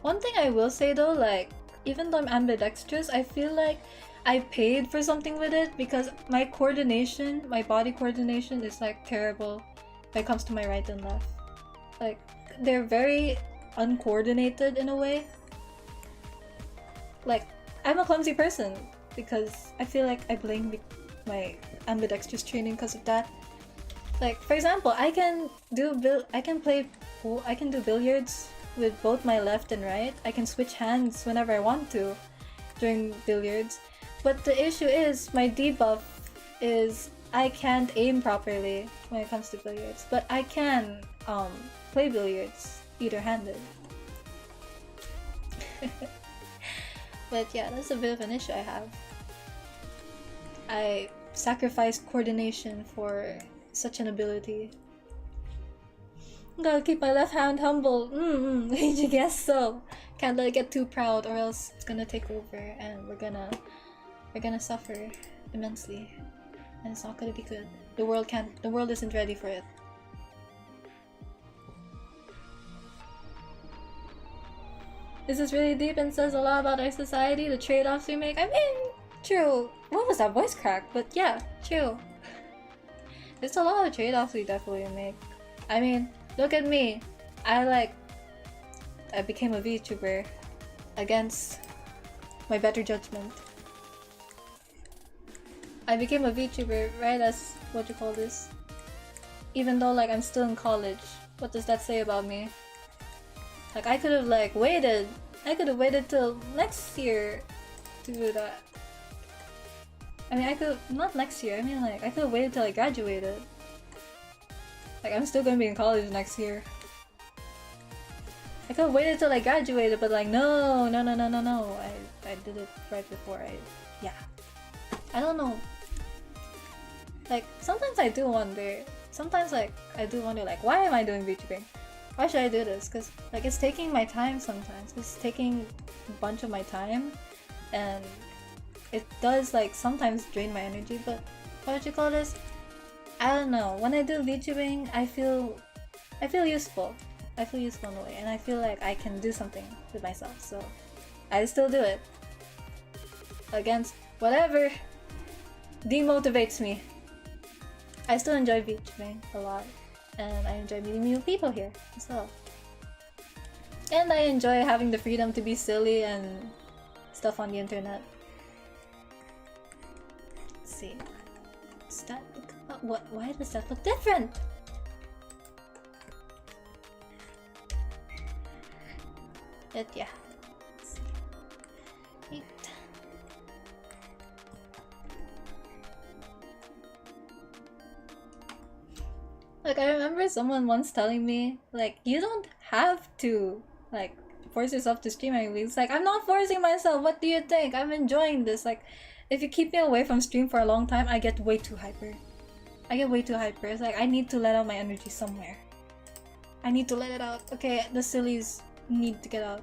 One thing I will say though, like, even though I'm ambidextrous, I feel like I paid for something with it, because my coordination, my body coordination is like terrible when it comes to my right and left. Like, they're very uncoordinated in a way. Like, I'm a clumsy person because I feel like I blame my ambidextrous training because of that. Like, for example, I can play I can do billiards with both my left and right. I can switch hands whenever I want to during billiards. But the issue is my debuff is I can't aim properly when it comes to billiards. But I can play billiards either-handed. But yeah, that's a bit of an issue I have. I sacrificed coordination for such an ability. Gotta keep my left hand humble. You guess so. Can't let it get too proud, or else it's gonna take over, and we're gonna suffer immensely, and it's not gonna be good. The world isn't ready for it. This is really deep and says a lot about our society, the trade-offs we make. I mean, true. What was that voice crack? But yeah, true. There's a lot of trade-offs we definitely make. I mean, look at me. I became a VTuber against my better judgment. I became a VTuber right as, what you call this? Even though I'm still in college. What does that say about me? I could have waited. I could have waited till next year to do that. I mean, not next year. I mean, I could have waited till I graduated. I'm still gonna be in college next year. I could have waited till I graduated, but no. I did it right before yeah. I don't know. Sometimes I do wonder. Sometimes I do wonder why am I doing VTubing? Why should I do this? Because it's taking my time sometimes. It's taking a bunch of my time, and it does sometimes drain my energy. But what would you call this? I don't know. When I do VTubing, I feel useful. I feel useful in a way, and I feel like I can do something with myself. So I still do it against whatever demotivates me. I still enjoy VTubing a lot. And I enjoy meeting new people here as well. And I enjoy having the freedom to be silly and stuff on the internet. Let's see. Does that look, why does that look different? But yeah. Let's see. 8. I remember someone once telling me, you don't have to, force yourself to stream anyway. It's I'm not forcing myself, what do you think? I'm enjoying this. If you keep me away from stream for a long time, I get way too hyper. It's I need to let out my energy somewhere. I need to let it out. Okay, the sillies need to get out.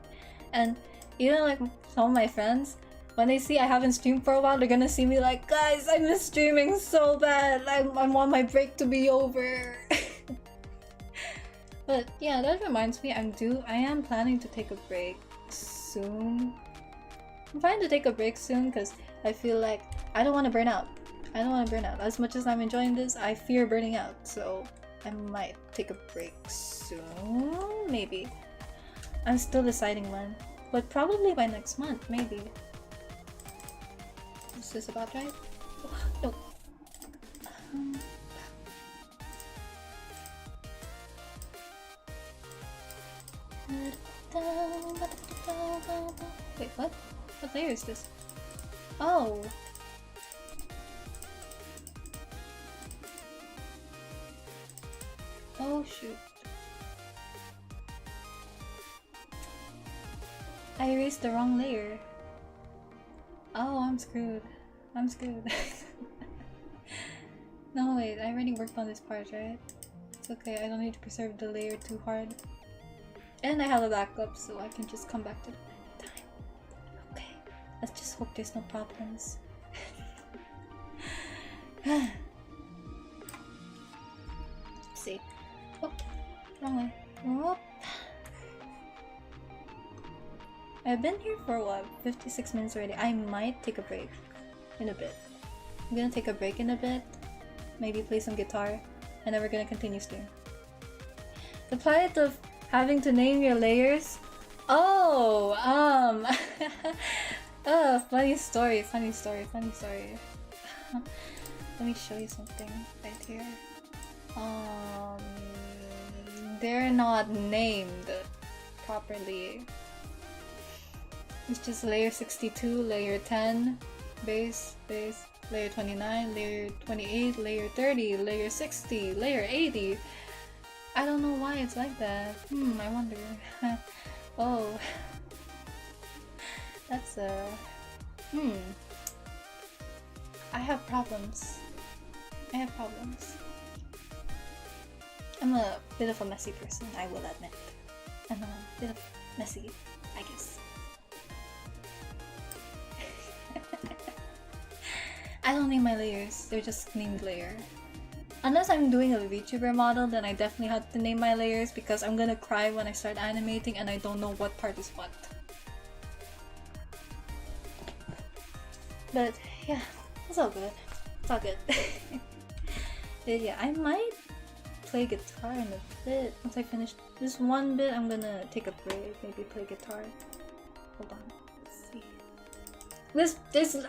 And even some of my friends, when they see I haven't streamed for a while, they're gonna see me guys, I miss streaming so bad. I want my break to be over. But yeah, that reminds me, I am planning to take a break soon. I'm planning to take a break soon because I feel I don't want to burn out. As much as I'm enjoying this, I fear burning out. So I might take a break soon, maybe. I'm still deciding when, but probably by next month, maybe. Is this about right? Oh, no. Wait, what? What layer is this? Oh! Oh shoot. I erased the wrong layer. Oh, I'm screwed. No, wait, I already worked on this part, right? It's okay, I don't need to preserve the layer too hard. And I have a backup, so I can just come back to it anytime. Okay, let's just hope there's no problems. Let's see. Oh, wrong way. Oh. I've been here for what, 56 minutes already. I might take a break in a bit. I'm gonna take a break in a bit, maybe play some guitar, and then we're gonna continue stream. The plight of having to name your layers? Oh, oh, funny story. Let me show you something right here. they're not named properly. It's just layer 62, layer 10, base, layer 29, layer 28, layer 30, layer 60, layer 80. I don't know why it's like that. I wonder. Oh. That's I have problems. I'm a bit of a messy person, I will admit. I'm a bit of messy, I guess. I don't name my layers, they're just named layer. Unless I'm doing a VTuber model, then I definitely have to name my layers because I'm gonna cry when I start animating and I don't know what part is what. But yeah, it's all good. It's all good. But yeah, I might play guitar in a bit. Once I finish this one bit, I'm gonna take a break, maybe play guitar. Hold on, let's see.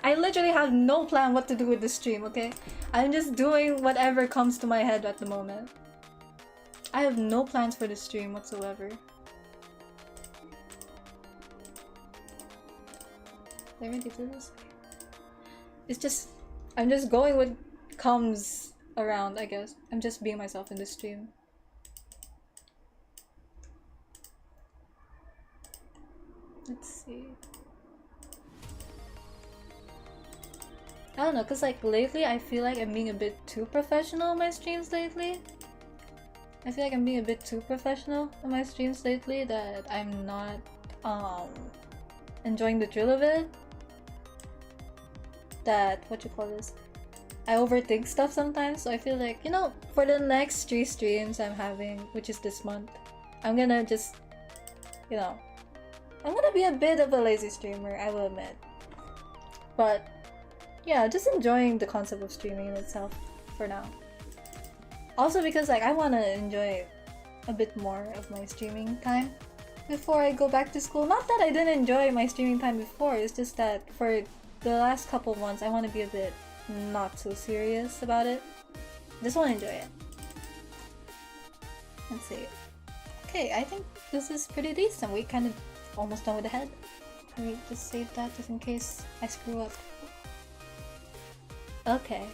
I literally have no plan what to do with this stream, okay? I'm just doing whatever comes to my head at the moment. I have no plans for this stream whatsoever. Did I already do this? It's just, I'm just going what comes around, I guess. I'm just being myself in this stream. Let's see. I don't know, cause like lately I feel like I'm being a bit too professional in my streams lately. I feel like I'm being a bit too professional in my streams lately that I'm not enjoying the thrill of it. That, what you call this? I overthink stuff sometimes, so I feel like, you know, for the next 3 streams I'm having, which is this month, I'm gonna just, you know, I'm gonna be a bit of a lazy streamer, I will admit. But yeah, just enjoying the concept of streaming in itself for now. Also because like I want to enjoy a bit more of my streaming time before I go back to school. Not that I didn't enjoy my streaming time before, it's just that for the last couple months I want to be a bit not so serious about it. Just want to enjoy it. Let's see. Okay, I think this is pretty decent. We kind of almost done with the head. Let me just save that just in case I screw up. Okay.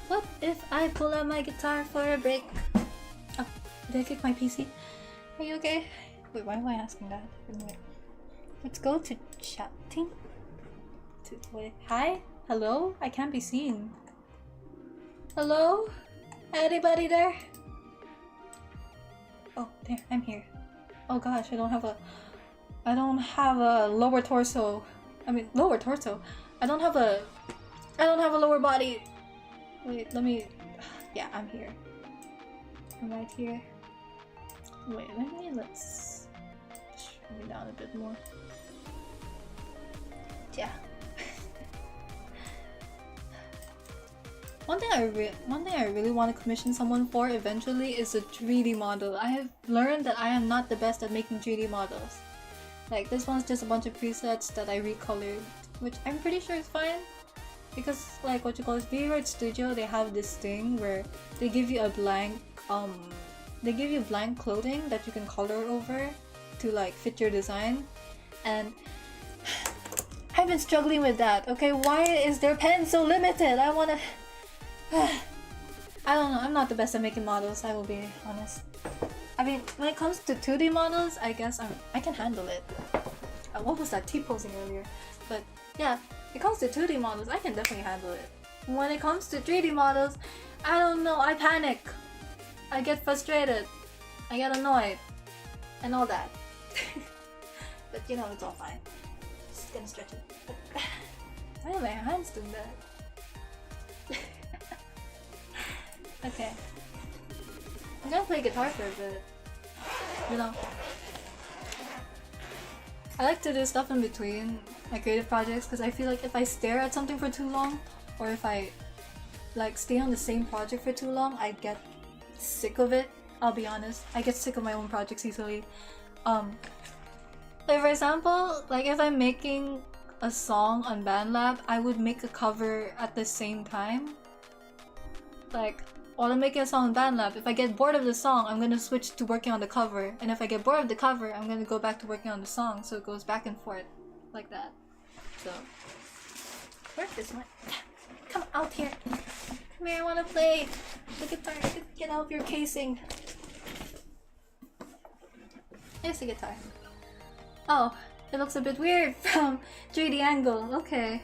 What if I pull out my guitar for a break? Oh, did I kick my PC? Are you okay? Wait, why am I asking that? Anyway. Let's go to chatting. Wait, hi? Hello? I can't be seen. Hello? Anybody there? Oh, there, I'm here. Oh gosh, I don't have a lower torso. I mean, lower torso. I don't have a lower body. Wait, let me... Yeah, I'm here. I'm right here. Wait, let's... Show me down a bit more. Yeah. One thing I really want to commission someone for eventually is a 3D model. I have learned that I am not the best at making 3D models. Like, this one's just a bunch of presets that I recolored, which I'm pretty sure is fine. Because, like, what you call it, VRoid Studio, they have this thing where they give you a blank, blank clothing that you can color over to, like, fit your design. And I've been struggling with that, okay? Why is their pen so limited? I wanna... I don't know, I'm not the best at making models, I will be honest. I mean, when it comes to 2D models, I guess I can handle it. What was that T-posing earlier? But yeah, when it comes to 2D models, I can definitely handle it. When it comes to 3D models, I don't know, I panic. I get frustrated. I get annoyed. And all that. But you know, it's all fine. Just gonna stretch it. But, why are my hands doing that? Okay. I'm gonna play guitar for a bit. You know. I like to do stuff in between my creative projects because I feel like if I stare at something for too long, or if I like stay on the same project for too long, I get sick of it. I'll be honest. I get sick of my own projects easily. Like for example, like if I'm making a song on BandLab, I would make a cover at the same time. Like, while I'm making a song in BandLab, if I get bored of the song, I'm gonna switch to working on the cover. And if I get bored of the cover, I'm gonna go back to working on the song. So it goes back and forth like that. So, where is my... Come out here. Come here, I wanna play the guitar. Get out of your casing. Here's the guitar. Oh, it looks a bit weird from 3D angle. Okay.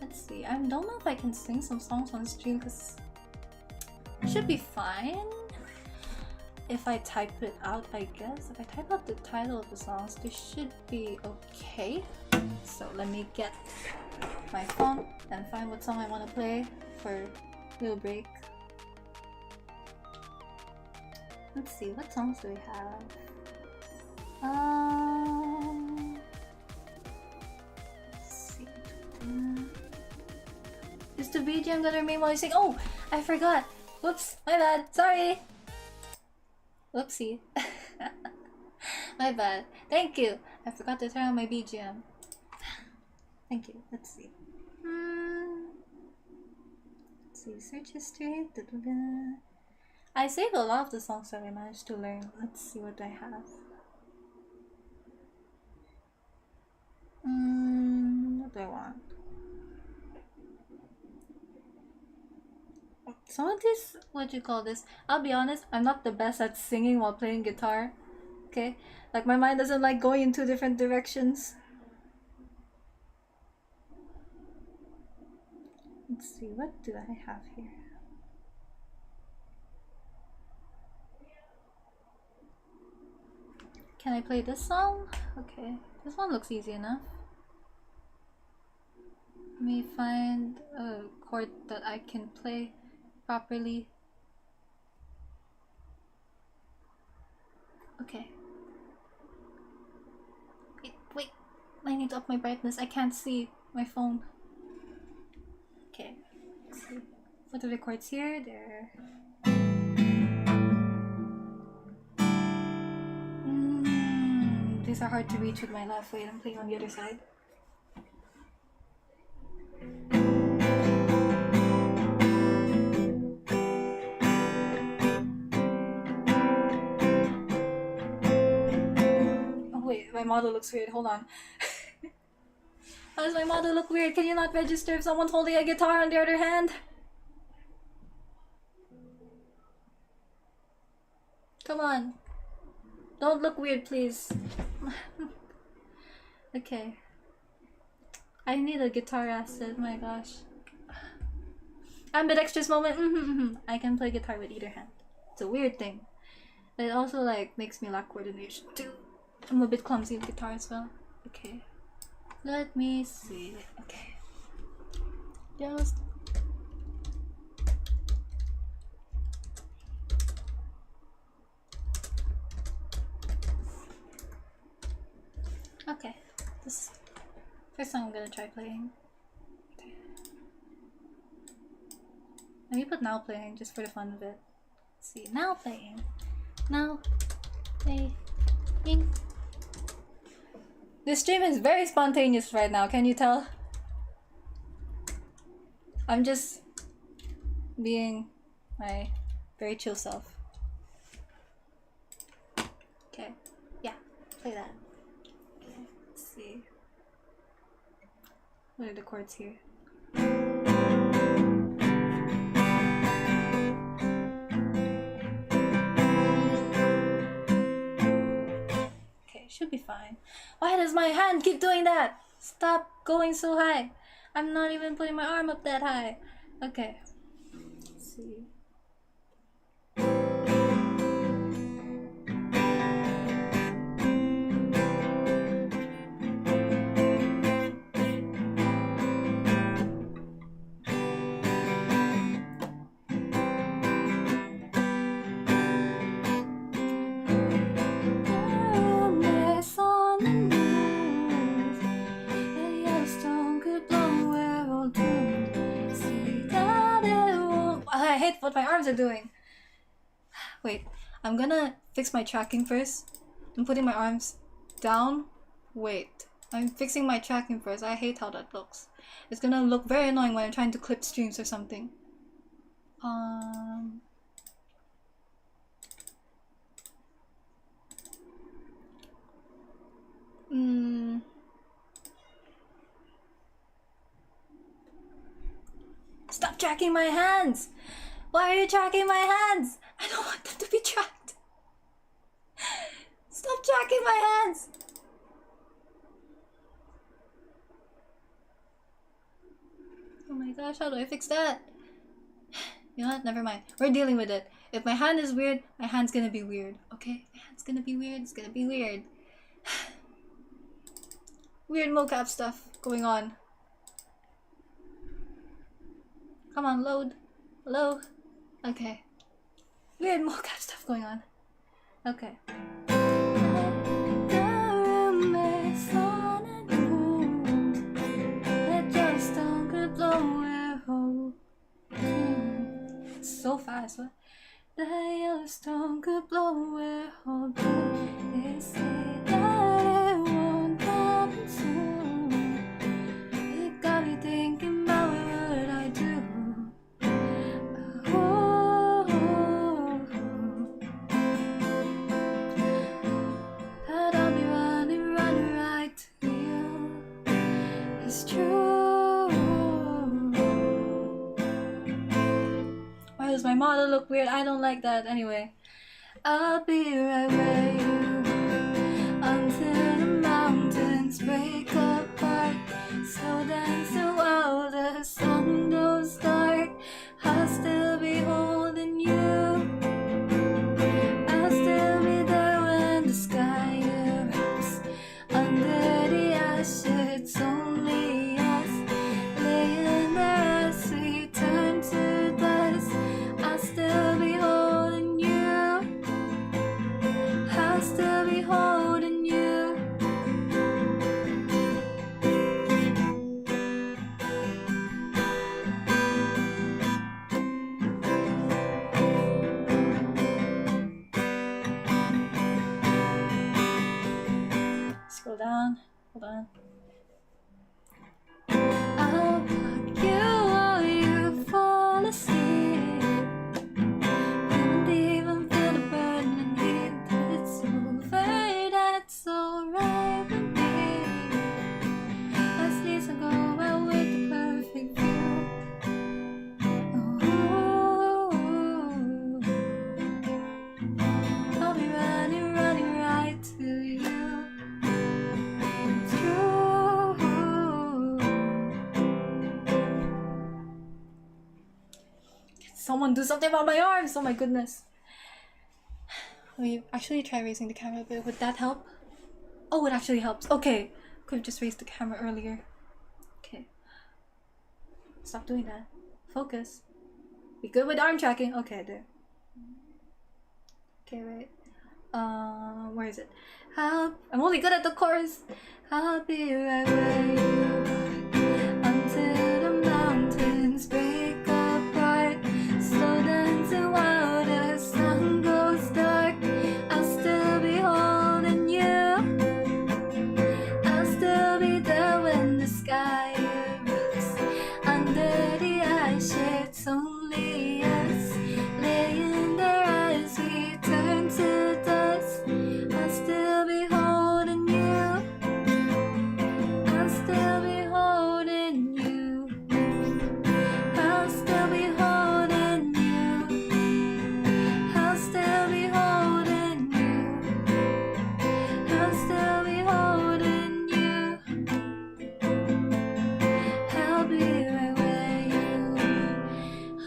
Let's see. I don't know if I can sing some songs on stream because it should be fine if I type it out, I guess. If I type out the title of the songs, they should be okay. So let me get my phone and find what song I want to play for a little break. Let's see, what songs do we have? Let's see. Is the BGM gonna remain while you sing? Oh, I forgot. Whoops, my bad. Sorry. Whoopsie. My bad. Thank you. I forgot to turn on my BGM. Thank you. Let's see. Let's see. Search history. I saved a lot of the songs that I managed to learn. Let's see what I have. What do I want? Some of these, what do you call this? I'll be honest, I'm not the best at singing while playing guitar. Okay? Like my mind doesn't like going in two different directions. Let's see, what do I have here? Can I play this song? Okay, this one looks easy enough. Let me find a chord that I can play properly. Okay. Wait, I need to up my brightness. I can't see my phone. Okay, let's see. What are the chords here? There. These are hard to reach with my left. Wait, I'm playing on the other side. Oh wait, my model looks weird. Hold on. How does my model look weird? Can you not register if someone's holding a guitar on the other hand? Come on. Don't look weird, please. Okay. I need a guitar asset, my gosh. Ambidextrous moment. I can play guitar with either hand. It's a weird thing. But it also like makes me lack coordination too. I'm a bit clumsy with guitar as well. Okay. Let me see. Okay. Just okay. This first song I'm gonna try playing. Okay. Let me put now playing just for the fun of it. Let's see, now playing. Now playing. This stream is very spontaneous right now, can you tell? I'm just being my very chill self. Okay, yeah, play that. Okay, let's see. What are the chords here? Should be fine. Why does my hand keep doing that? Stop going so high. I'm not even putting my arm up that high. Okay. Let's see. I hate what my arms are doing. Wait, I'm gonna fix my tracking first. I'm putting my arms down. Wait, I'm fixing my tracking first. I hate how that looks. It's gonna look very annoying when I'm trying to clip streams or something. Stop tracking my hands! Why are you tracking my hands? I don't want them to be tracked. Stop tracking my hands! Oh my gosh, how do I fix that? You know what? Never mind. We're dealing with it. If my hand is weird, my hand's gonna be weird. Okay? My hand's gonna be weird. It's gonna be weird. Weird mocap stuff going on. Come on, load. Hello? Okay. Weird mocap stuff going on. Okay. So fast, what? The Yellowstone could blow a hole through. They say that it won't happen soon. It got me thinking about what I do. That I'll be running right to you. It's true. Why does my model look weird? I don't like that. Anyway, I'll be right where you are until the mountains break apart. So dancing while the sun goes dark. I'll still be holding you. I'll still be there when the sky erupts. Under the ash, it's only us laying there as we turn to dust. I'll still be holding you. I'll still be holding you. Scroll down. Hold on. I'll hug you while you fall asleep. Wouldn't even feel the burning heat. But it's over, that's alright with me. As least I go out with the perfect view. I'll be running right to you. It's true. Someone do something about my arms! Oh my goodness. Let me actually try raising the camera a bit. Would that help? Oh, it actually helps. Okay. Could have just raised the camera earlier. Okay. Stop doing that. Focus. Be good with arm tracking. Okay, there. Okay, wait. Where is it? I'm only good at the chorus. I'll be right where you are until the mountains break apart. Slow dancing while the sun goes dark. I'll still be holding you. I'll still be there when the sky erupts. Under the ash, it's only us laying there as we turn to dust. I'll still be holding you. I'll still be holding you. I'll still be holding you. I'll still be holding you. I'll still be holding you. I'll be right where you are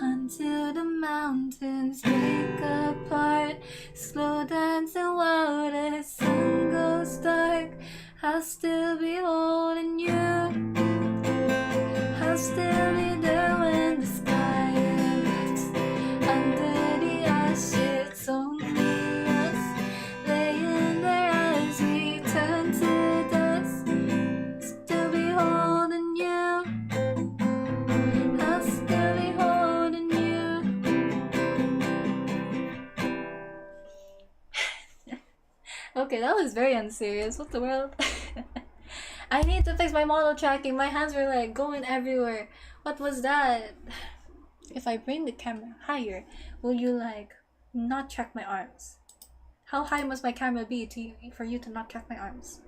until the mountains break apart. Slow dancing while the sun goes dark. I'll still be holding you. I'll still be there when the sky erupts. Under the ash, it's only us laying there as we turn to dust. Still be holding you. I'll still be holding you. Okay, that was very unserious. What the world? I need to fix my model tracking. My hands were like going everywhere. What was that? If I bring the camera higher, will you like not track my arms? How high must my camera be for you to not track my arms?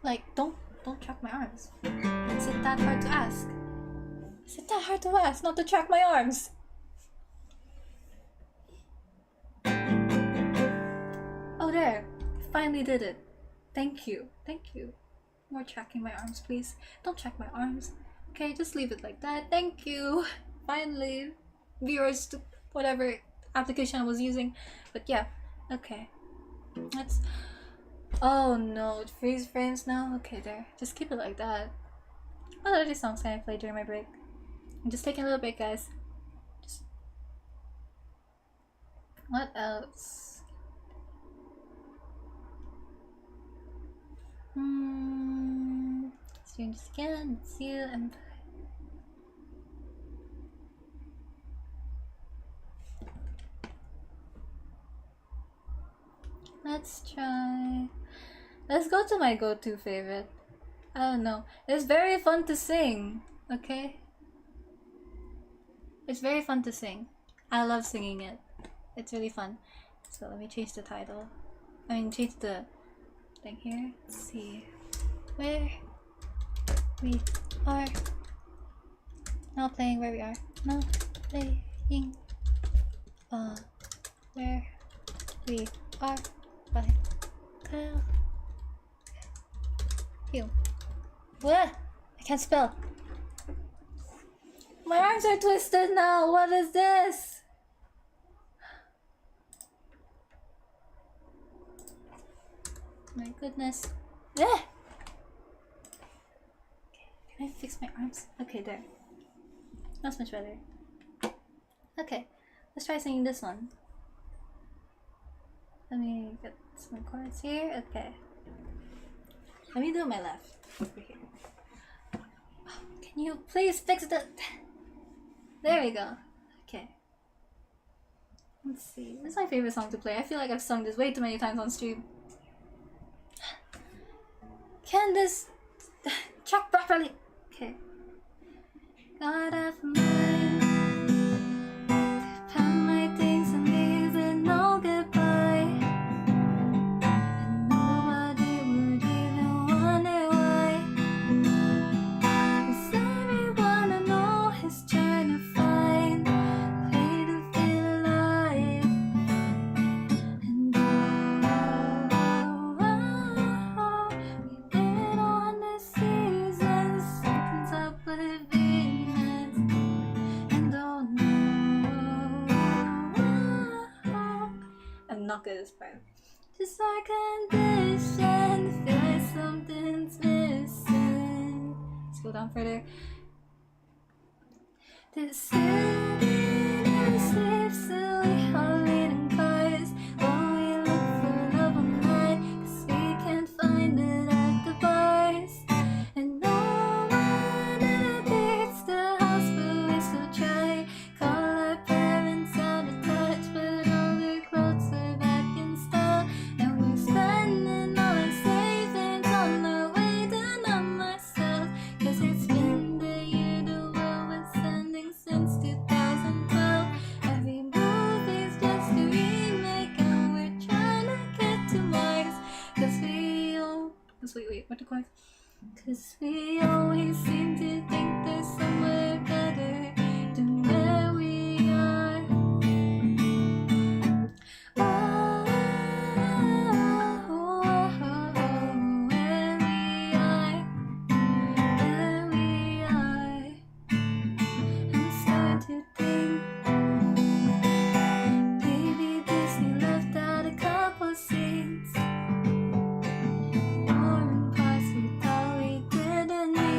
Like, don't track my arms. Is it that hard to ask? Is it that hard to ask not to track my arms? Oh, there. Finally did it. Thank you. Thank you. More tracking my arms, please. Don't track my arms. Okay, just leave it like that. Thank you. Finally. Viewers to whatever application I was using. But yeah. Okay. Let's... Oh no, it freeze frames now? Okay, there. Just keep it like that. What other songs can I play during my break? I'm just taking a little break, guys. Just... What else? Strange skin, it's you, and... Let's try... Let's go to my go-to favorite. I don't know. It's very fun to sing, okay? It's very fun to sing. I love singing it. It's really fun. So let me change the title. I mean, change the thing here. Let's see. Where we are. Now playing where we are. Now playing. Where we are by Kyle. Phew. What? I can't spell. My arms are twisted now. What is this? My goodness. Eh! Okay, can I fix my arms? Okay, there. That's much better. Okay, let's try singing this one. Let me get some chords here. Okay. Let me do my left. Over here. Oh, can you please fix the... There we go. Okay. Let's see. This is my favorite song to play. I feel like I've sung this way too many times on stream. Can this track properly? Okay. Got off mine. Found my things and leave with no goodbye. And nobody would even wonder why. 'Cause everyone I know is trying to find a way to feel alive. And we did on the seasons, something's up with Venus. And oh no, I'm not good at this part. Just like condition, feel like something's missing. Let's go down further. This city never sleeps, so we all wait in cars. While we look for love online, 'cause we can't find it at the bars. And no one ever beats the house, but we still try. Call our parents out of touch, but all their clothes are back in style. And we're spending all our savings on our way to numb ourselves. 'Cause it's been the year the world was sending since 2012. Every movie's just a remake, and we're trying to get to Mars. 'Cause we all... Wait, what the chorus? 'Cause we always seem to think there's somewhere better than where we are. Oh, where we are, where we are. I'm starting to think maybe Disney left out a couple scenes. Or impossible, thought we didn't need.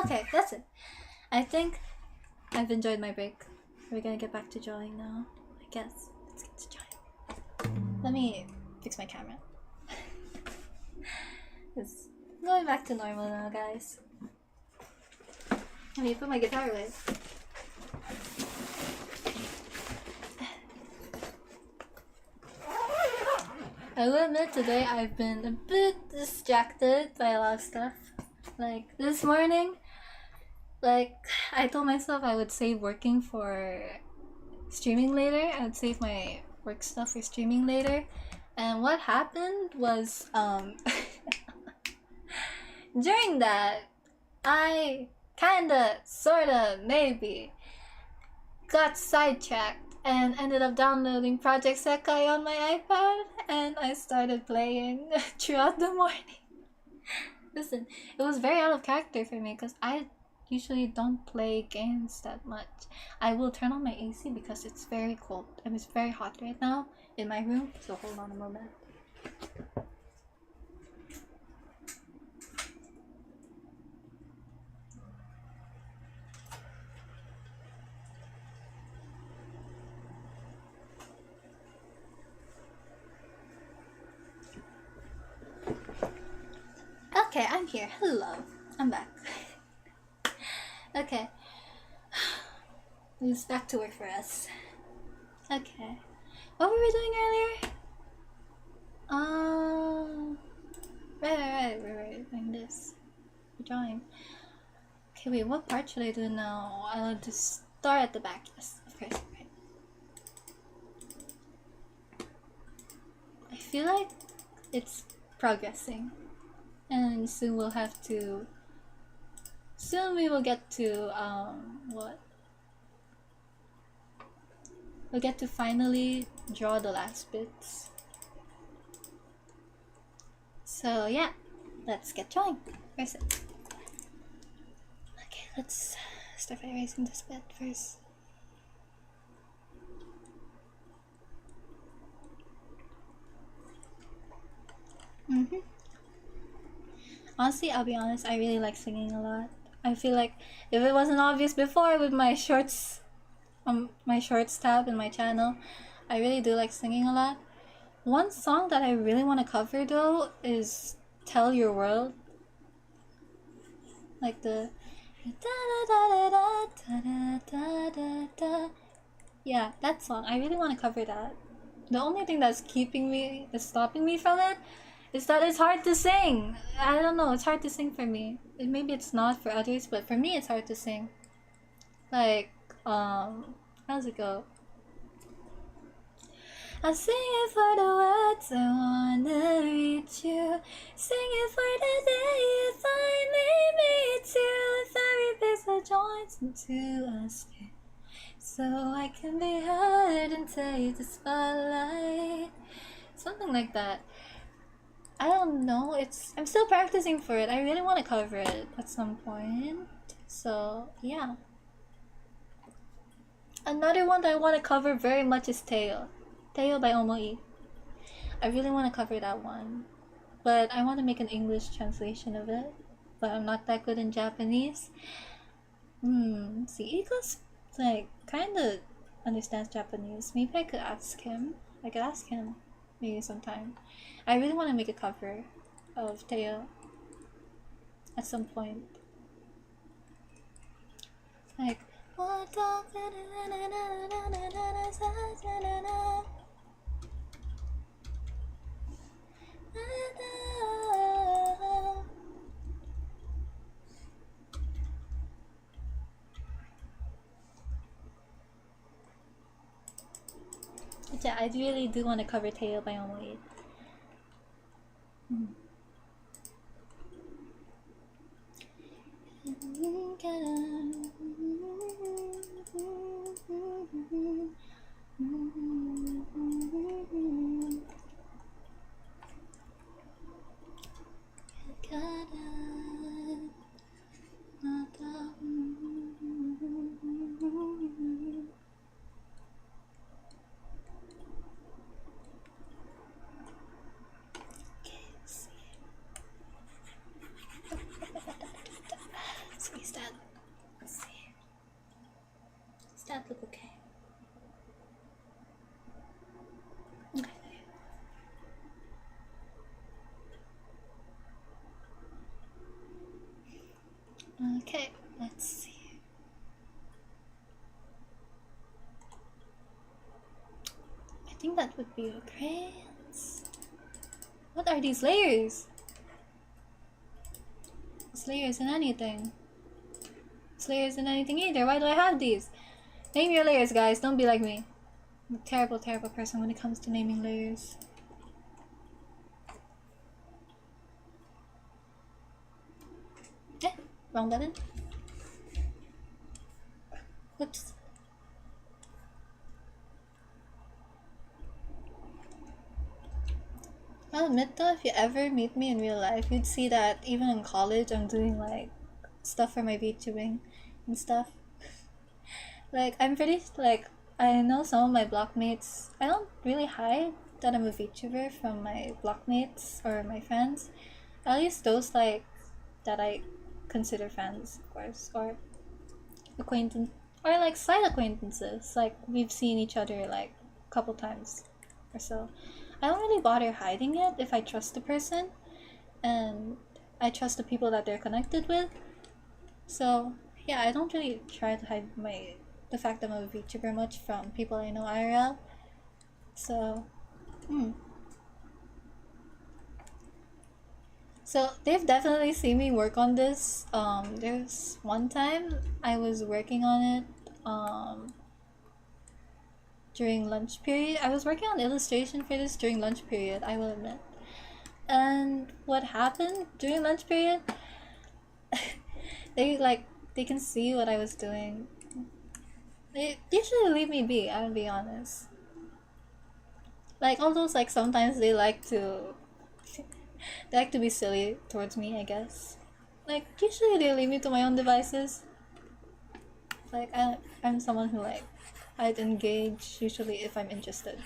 Okay, that's it. I think I've enjoyed my break. We're gonna get back to drawing now. I guess. Let's get to drawing. Let me fix my camera. It's going back to normal now, guys. Let me put my guitar away. I will admit today I've been a bit distracted by a lot of stuff. Like this morning, like I told myself I would save working for streaming later. I would save my work stuff for streaming later. And what happened was during that I kinda, sorta, maybe got sidetracked and ended up downloading Project Sekai on my iPad, and I started playing throughout the morning. Listen, it was very out of character for me because I usually don't play games that much. I will turn on my AC because it's very cold and it's very hot right now in my room, so hold on a moment. Okay, I'm here. Hello. I'm back. Okay. It's back to work for us. Okay. What were we doing earlier? Right. Doing this. We're drawing. Okay, wait, what part should I do now? I'll just start at the back. Yes, of course. Right. I feel like it's progressing. And soon we'll have to... Soon we will get to, what? We'll get to finally draw the last bits. So yeah, let's get drawing. Where's it? Okay, let's start by erasing this bit first. Honestly, I'll be honest, I really like singing a lot. I feel like if it wasn't obvious before with my shorts, my shorts tab in my channel, I really do like singing a lot. One song that I really want to cover though is Tell Your World. Like the yeah, that song. I really want to cover that. The only thing that's stopping me from it is that it's hard to sing. I don't know, it's hard to sing for me. Maybe it's not for others, but for me it's hard to sing. Like, how's it go? I'm singing for the words I wanna reach you. Singing for the day you finally meet you. If every pixel joins into us, so I can be heard and take the spotlight. Something like that. I don't know. I'm still practicing for it. I really want to cover it at some point. So yeah. Another one that I want to cover very much is Teo. Teo by Omoi. I really want to cover that one. But I want to make an English translation of it. But I'm not that good in Japanese. See, Eagles like kinda understands Japanese. Maybe I could ask him. Maybe sometime. I really want to make a cover of Teo at some point. Like yeah, I really do want to cover Teo by Omoi. Okay, let's see. I think that would be great. What are these layers? This layer isn't anything. This layer isn't anything either. Why do I have these? Name your layers, guys. Don't be like me. I'm a terrible, terrible person when it comes to naming layers. Eh, wrong button. Whoops. I'll admit though, if you ever meet me in real life, you'd see that even in college I'm doing like stuff for my VTubing and stuff. Like, I'm pretty, like, I know some of my blockmates, I don't really hide that I'm a VTuber from my blockmates or my friends. At least those, like, that I consider friends, of course, or acquaintance, or like slight acquaintances. Like, we've seen each other like a couple times or so. I don't really bother hiding it if I trust the person and I trust the people that they're connected with. So yeah, I don't really try to hide the fact that I'm a VTuber much from people I know IRL. So So they've definitely seen me work on this. There's one time I was working on it during lunch period. I was working on illustration for this during lunch period, I will admit. And what happened during lunch period? They can see what I was doing. They usually leave me be, I'll be honest. Like, although like sometimes they like to be silly towards me, I guess. Like, usually they leave me to my own devices. Like, I'm someone who, like, I'd engage usually if I'm interested.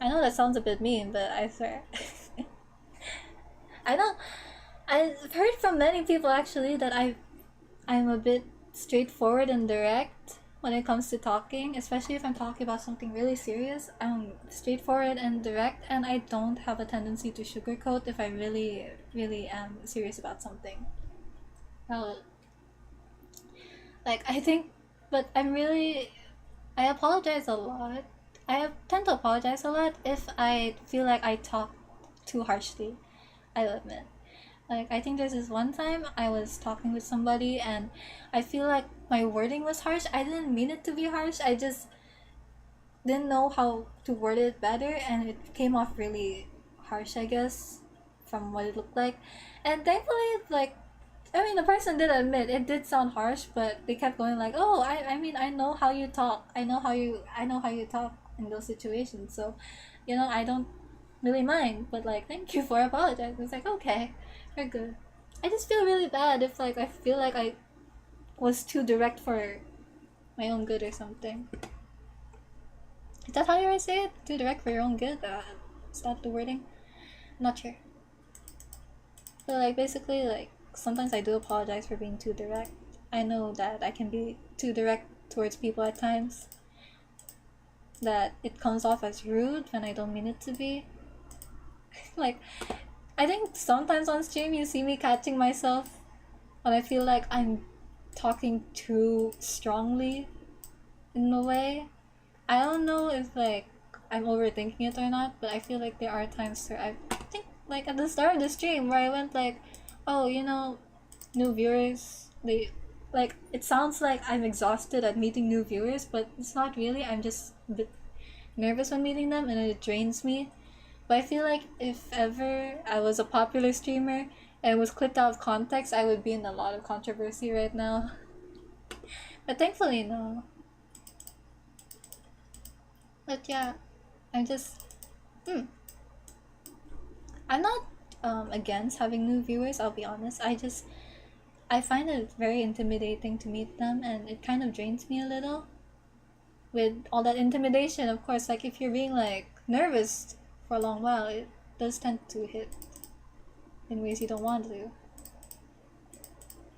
I know that sounds a bit mean, but I swear. I've heard from many people actually that I'm a bit straightforward and direct when it comes to talking, especially if I'm talking about something really serious. I'm straightforward and direct, and I don't have a tendency to sugarcoat if I really, really am serious about something. Well, like, I think, but I apologize a lot. Tend to apologize a lot if I feel like I talk too harshly, I'll admit. Like, I think there's this one time I was talking with somebody and I feel like my wording was harsh. I didn't mean it to be harsh. I just didn't know how to word it better and it came off really harsh, I guess, from what it looked like. And thankfully, like, I mean, the person did admit it did sound harsh, but they kept going like, "Oh, I mean, I know how you talk. I know how you talk in those situations. So, I don't really mind. But like, thank you for apologizing." It's like, okay, we're good. I just feel really bad if like I feel like I was too direct for my own good or something. Is that how you guys say it? Too direct for your own good? Is that the wording? I'm not sure. But like, basically, like, sometimes I do apologize for being too direct. I know that I can be too direct towards people at times. That it comes off as rude when I don't mean it to be. Like, I think sometimes on stream you see me catching myself when I feel like I'm talking too strongly in a way. I don't know if like I'm overthinking it or not, but I feel like there are times where I think like at the start of the stream where I went like, oh, new viewers, they like, it sounds like I'm exhausted at meeting new viewers, but it's not really. I'm just a bit nervous when meeting them and it drains me. But I feel like if ever I was a popular streamer and was clipped out of context, I would be in a lot of controversy right now. But thankfully, no. But yeah, I'm just... I'm not against having new viewers, I'll be honest. I find it very intimidating to meet them and it kind of drains me a little. With all that intimidation, of course, like if you're being like nervous for a long while, it does tend to hit in ways you don't want to.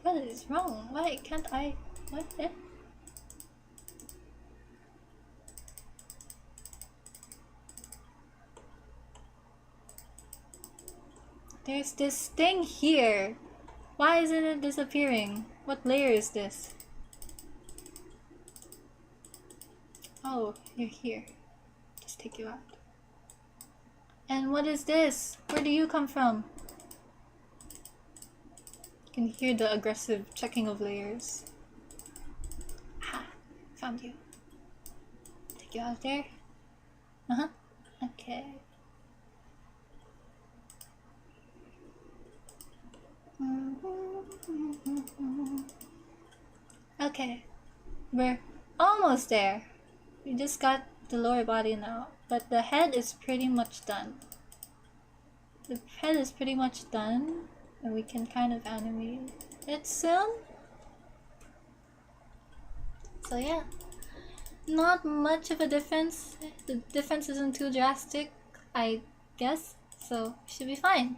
What is wrong? Why can't I... What? Eh? There's this thing here. Why isn't it disappearing? What layer is this? Oh, you're here. Just take you out. And what is this? Where do you come from? You can hear the aggressive checking of layers. Ha! Found you. Take you out there. Uh-huh. Okay. Okay. We're almost there. We just got the lower body now, but the head is pretty much done. The head is pretty much done, and we can kind of animate it soon. So yeah, not much of a difference. The difference isn't too drastic, I guess, so should be fine.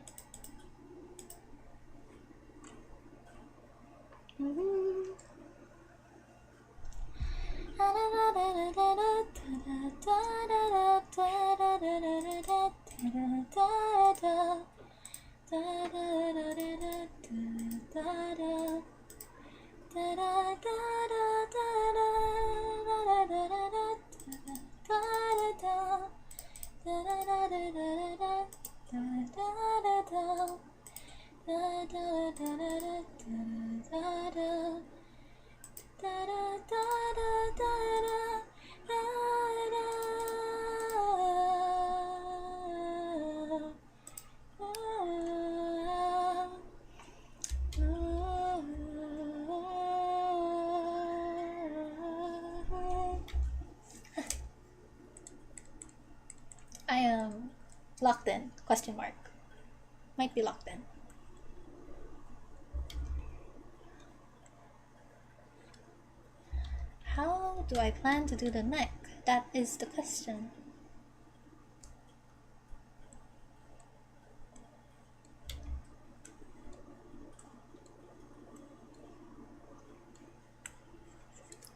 I am locked in, question mark. Might be locked in. How do I plan to do the neck? That is the question.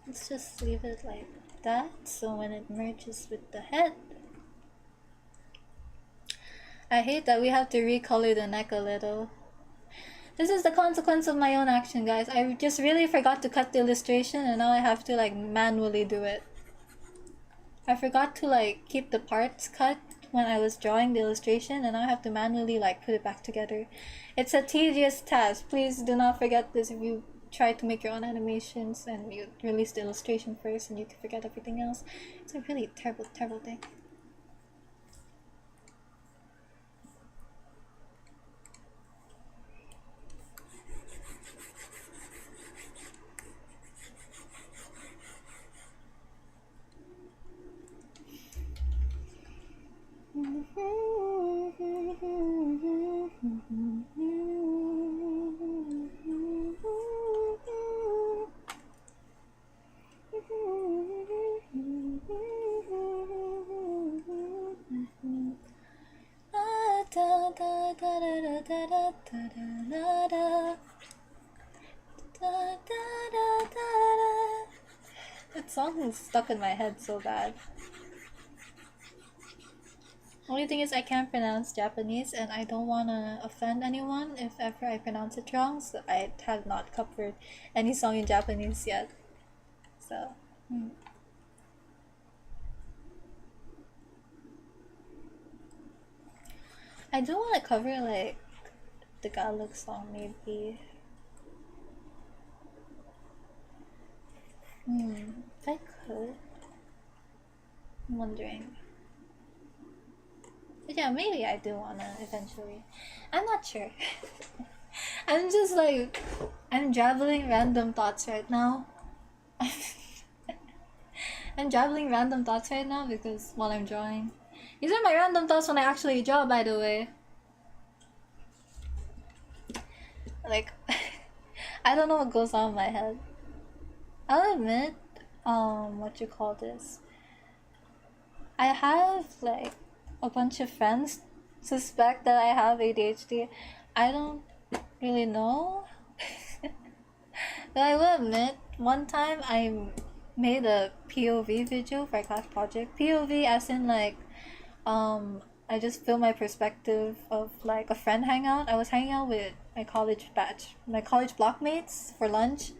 Let's just leave it like that, so when it merges with the head. I hate that we have to recolor the neck a little. This is the consequence of my own action, guys. I just really forgot to cut the illustration, and now I have to like manually do it. I forgot to like keep the parts cut when I was drawing the illustration, and now I have to manually like put it back together. It's a tedious task. Please do not forget this if you try to make your own animations and you release the illustration first and you can forget everything else. It's a really terrible, terrible thing. That song is stuck in my head so bad. Only thing is I can't pronounce Japanese and I don't want to offend anyone if ever I pronounce it wrong, so I have not covered any song in Japanese yet. So, I do want to cover like the Tagalog song maybe. If I could. I'm wondering. But yeah, maybe I do wanna eventually. I'm not sure. I'm just like, I'm jabbling random thoughts right now. I'm jabbling random thoughts right now because while I'm drawing. These are my random thoughts when I actually draw, by the way. Like, I don't know what goes on in my head. I'll admit, what you call this? I have like a bunch of friends suspect that I have ADHD. I don't really know. But I will admit, one time I made a POV video for a class project. POV as in like, I just film my perspective of like a friend hangout. I was hanging out with my college blockmates for lunch,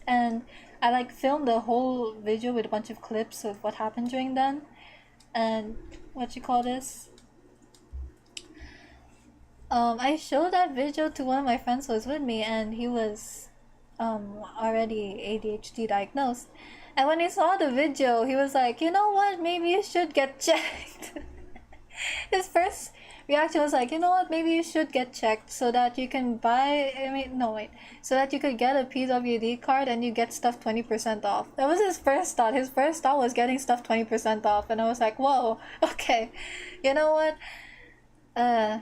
and I like filmed the whole video with a bunch of clips of what happened during then. And what you call this? I showed that video to one of my friends who was with me, and he was already ADHD diagnosed. And when he saw the video, he was like, you know what, maybe you should get checked. His first reaction was like, you know what, maybe you should get checked so that you can buy, so that you could get a PWD card and you get stuff 20% off. That was his first thought. His first thought was getting stuff 20% off, and I was like, whoa, okay. You know what? I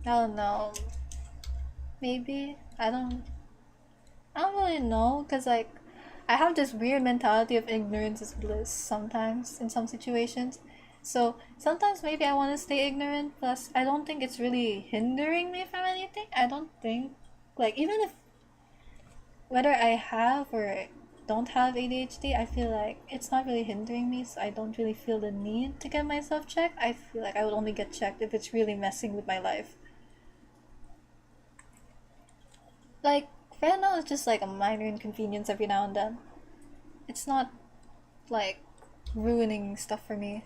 don't know. Maybe? I don't really know, because like, I have this weird mentality of ignorance is bliss sometimes in some situations. So sometimes maybe I want to stay ignorant, plus I don't think it's really hindering me from anything. I don't think, like, even if whether I have or don't have ADHD, I feel like it's not really hindering me, so I don't really feel the need to get myself checked. I feel like I would only get checked if it's really messing with my life. Like, right now it's just like a minor inconvenience every now and then. It's not like ruining stuff for me.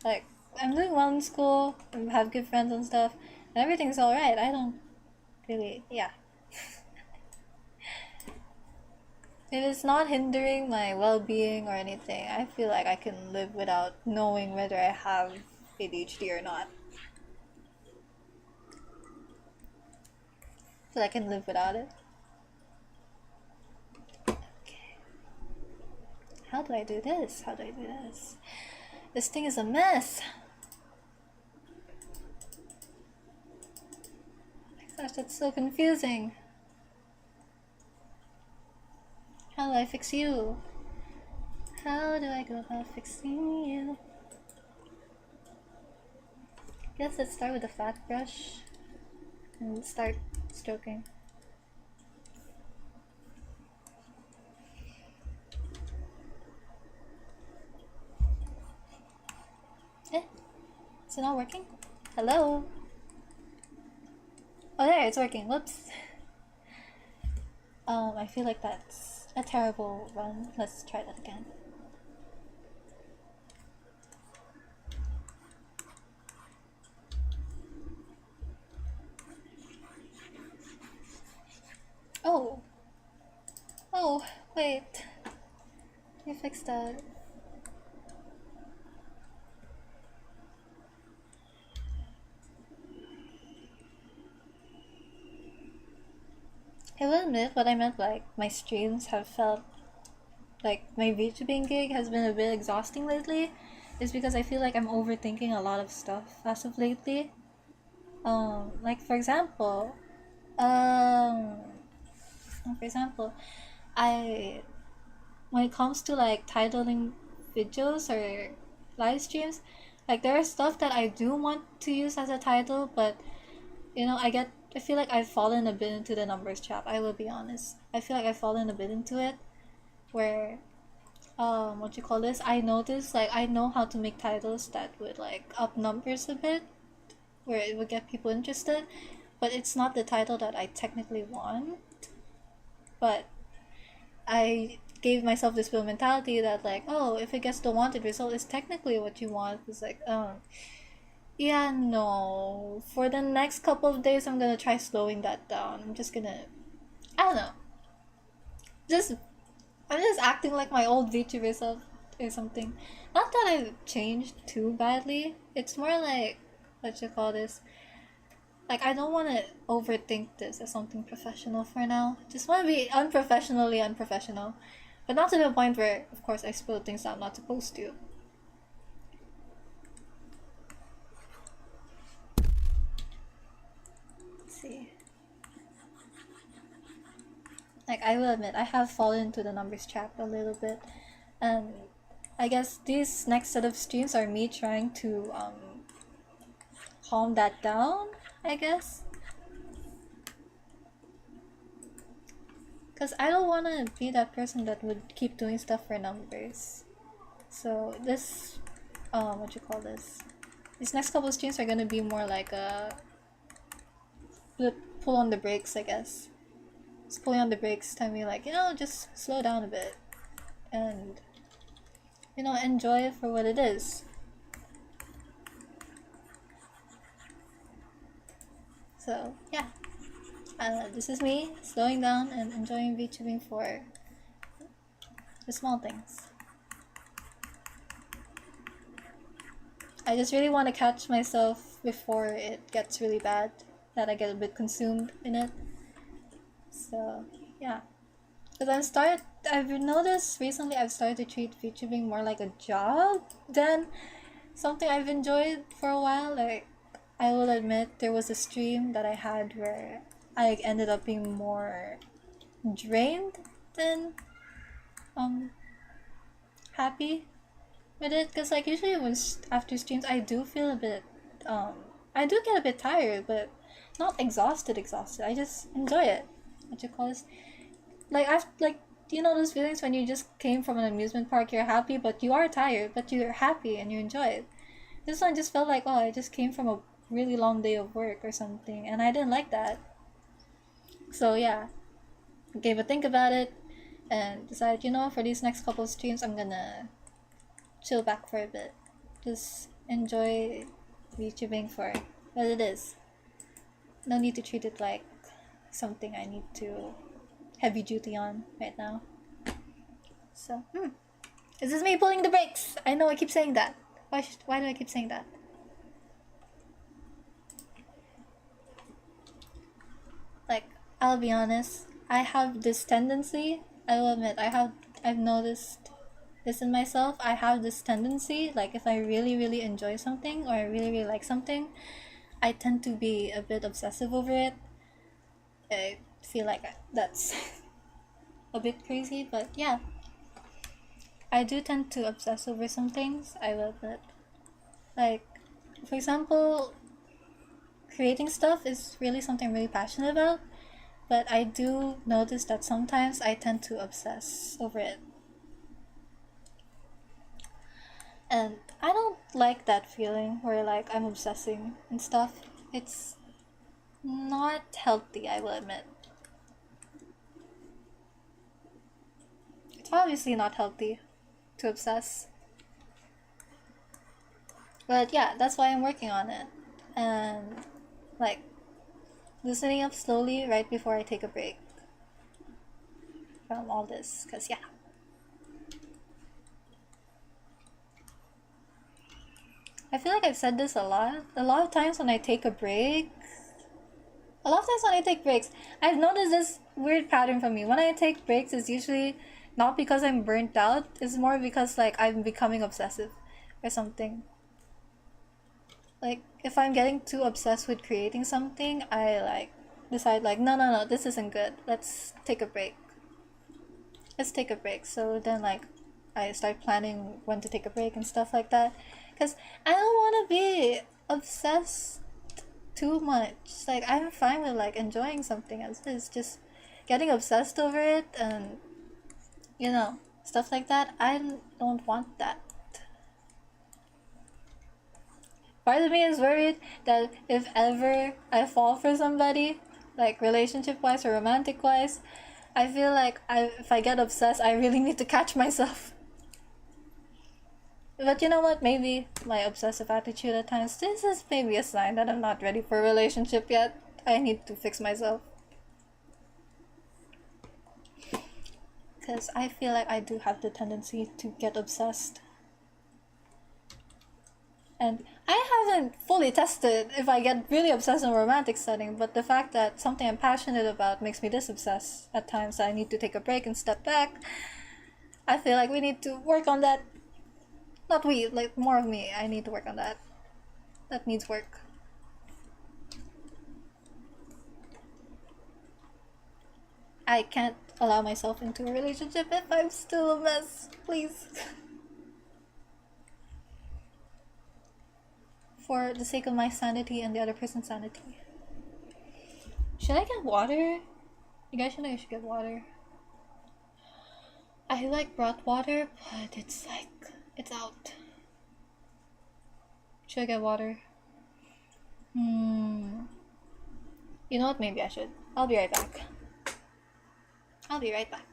Like, I'm doing well in school, I have good friends and stuff, and everything's alright. I don't really, yeah. If it's not hindering my well-being or anything, I feel like I can live without knowing whether I have ADHD or not. I feel I can live without it. Okay. How do I do this? How do I do this? This thing is a mess! Oh my gosh, that's so confusing. How do I fix you? How do I go about fixing you? Guess let's start with a flat brush and start stroking. Is it not working? Hello? Oh, there, it's working. Whoops. I feel like that's a terrible run. Let's try that again. Oh! Oh, wait. Let me fix that. I will admit, what I meant, like, my streams have felt like my VTubing gig has been a bit exhausting lately, is because I feel like I'm overthinking a lot of stuff as of lately. Like for example, I when it comes to like titling videos or live streams, like there are stuff that I do want to use as a title, but you know, I feel like I've fallen a bit into the numbers trap. I will be honest. I feel like I've fallen a bit into it, where what you call this? I noticed like I know how to make titles that would like up numbers a bit, where it would get people interested, but it's not the title that I technically want. But I gave myself this little mentality that like, oh, if it gets the wanted result, it's technically what you want. It's like, yeah, no. For the next couple of days, I'm gonna try slowing that down. I'm just gonna, I don't know. I'm just acting like my old VTuber self or something. Not that I've changed too badly. It's more like, what you call this? Like, I don't want to overthink this as something professional for now. Just want to be unprofessionally unprofessional. But not to the point where, of course, I spill things that I'm not supposed to. Let's see. Like, I will admit, I have fallen into the numbers trap a little bit. And I guess these next set of streams are me trying to calm that down, I guess. Because I don't want to be that person that would keep doing stuff for numbers. So this, what you call this? These next couple of streams are gonna be more like a pull on the brakes, I guess. Just pulling on the brakes, telling me like, you know, just slow down a bit and, you know, enjoy it for what it is. So yeah, this is me slowing down and enjoying VTubing for the small things. I just really want to catch myself before it gets really bad, that I get a bit consumed in it. So yeah, because I've noticed recently I've started to treat VTubing more like a job than something I've enjoyed for a while. Like, I will admit there was a stream that I had where I ended up being more drained than happy with it, because like usually when after streams I do feel a bit I do get a bit tired, but not exhausted. I just enjoy it. What you call this? Like I've like, you know those feelings when you just came from an amusement park, you're happy but you are tired, but you're happy and you enjoy it. This one just felt like, oh, I just came from a really long day of work or something, and I didn't like that. So yeah, gave a think about it and decided, you know, for these next couple of streams I'm gonna chill back for a bit. Just enjoy VTubing for what it is. No need to treat it like something I need to heavy duty on right now. So, this is me pulling the brakes. I know I keep saying that. Why do I keep saying that? Like, I'll be honest, I have this tendency, I will admit, I've noticed this in myself. I have this tendency, like if I really, really enjoy something or I really, really like something, I tend to be a bit obsessive over it. I feel like that's a bit crazy, but yeah. I do tend to obsess over some things, I will admit. Like, for example, creating stuff is really something I'm really passionate about, but I do notice that sometimes I tend to obsess over it. And I don't like that feeling where like I'm obsessing and stuff. It's not healthy, I will admit. It's obviously not healthy to obsess. But yeah, that's why I'm working on it. And like loosening up slowly right before I take a break from all this, because yeah. I feel like I've said this a lot. A lot of times when I take breaks, I've noticed this weird pattern from me. When I take breaks, it's usually not because I'm burnt out. It's more because like I'm becoming obsessive or something. Like if I'm getting too obsessed with creating something, I like decide like no, this isn't good. Let's take a break. So then like I start planning when to take a break and stuff like that. Because I don't want to be obsessed too much. Like I'm fine with like enjoying something as is. Just getting obsessed over it and, you know, stuff like that, I don't want that. Part of me is worried that if ever I fall for somebody, like relationship wise or romantic wise, I feel like if I get obsessed, I really need to catch myself. But you know what, maybe my obsessive attitude at times, this is maybe a sign that I'm not ready for a relationship yet. I need to fix myself. Because I feel like I do have the tendency to get obsessed. And I haven't fully tested if I get really obsessed in a romantic setting, but the fact that something I'm passionate about makes me this obsessed at times, I need to take a break and step back. I feel like we need to work on that. Not we, like more of me. I need to work on that. That needs work. I can't allow myself into a relationship if I'm still a mess. Please. For the sake of my sanity and the other person's sanity. Should I get water? You guys should know I should get water. I like brought water, but it's like, it's out. Should I get water? You know what? Maybe I should. I'll be right back. I'll be right back.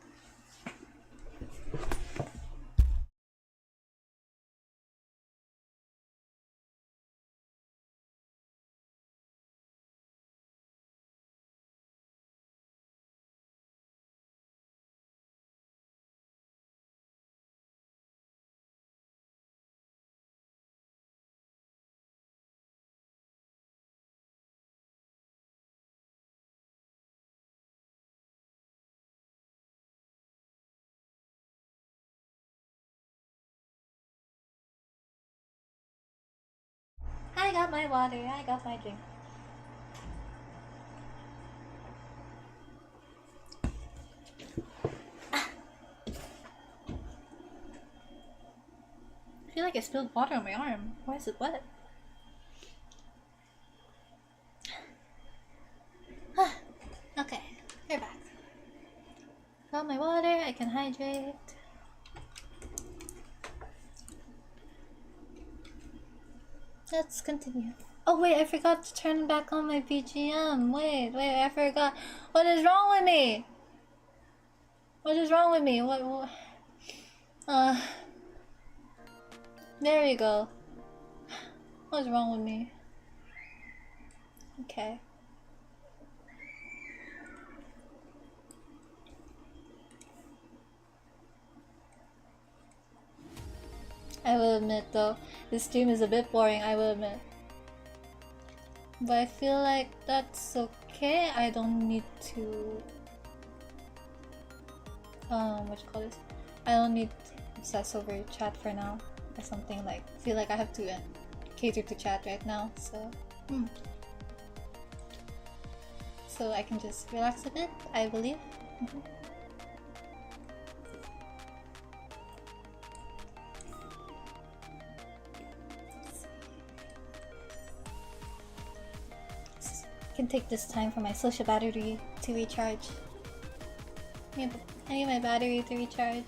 I got my water. I got my drink. I feel like I spilled water on my arm. Why is it wet? Okay, we're back. Got my water. I can hydrate. Let's continue. Oh wait, I forgot to turn back on my BGM. Wait, I forgot. What is wrong with me? What is wrong with me? What? There we go. What's wrong with me? Okay. I will admit though, this stream is a bit boring, I will admit. But I feel like that's okay. I don't need to what you call this? I don't need to obsess over chat for now. Or something like feel like I have to cater to chat right now, so so I can just relax a bit, I believe. I can take this time for my social battery to recharge. I need my battery to recharge.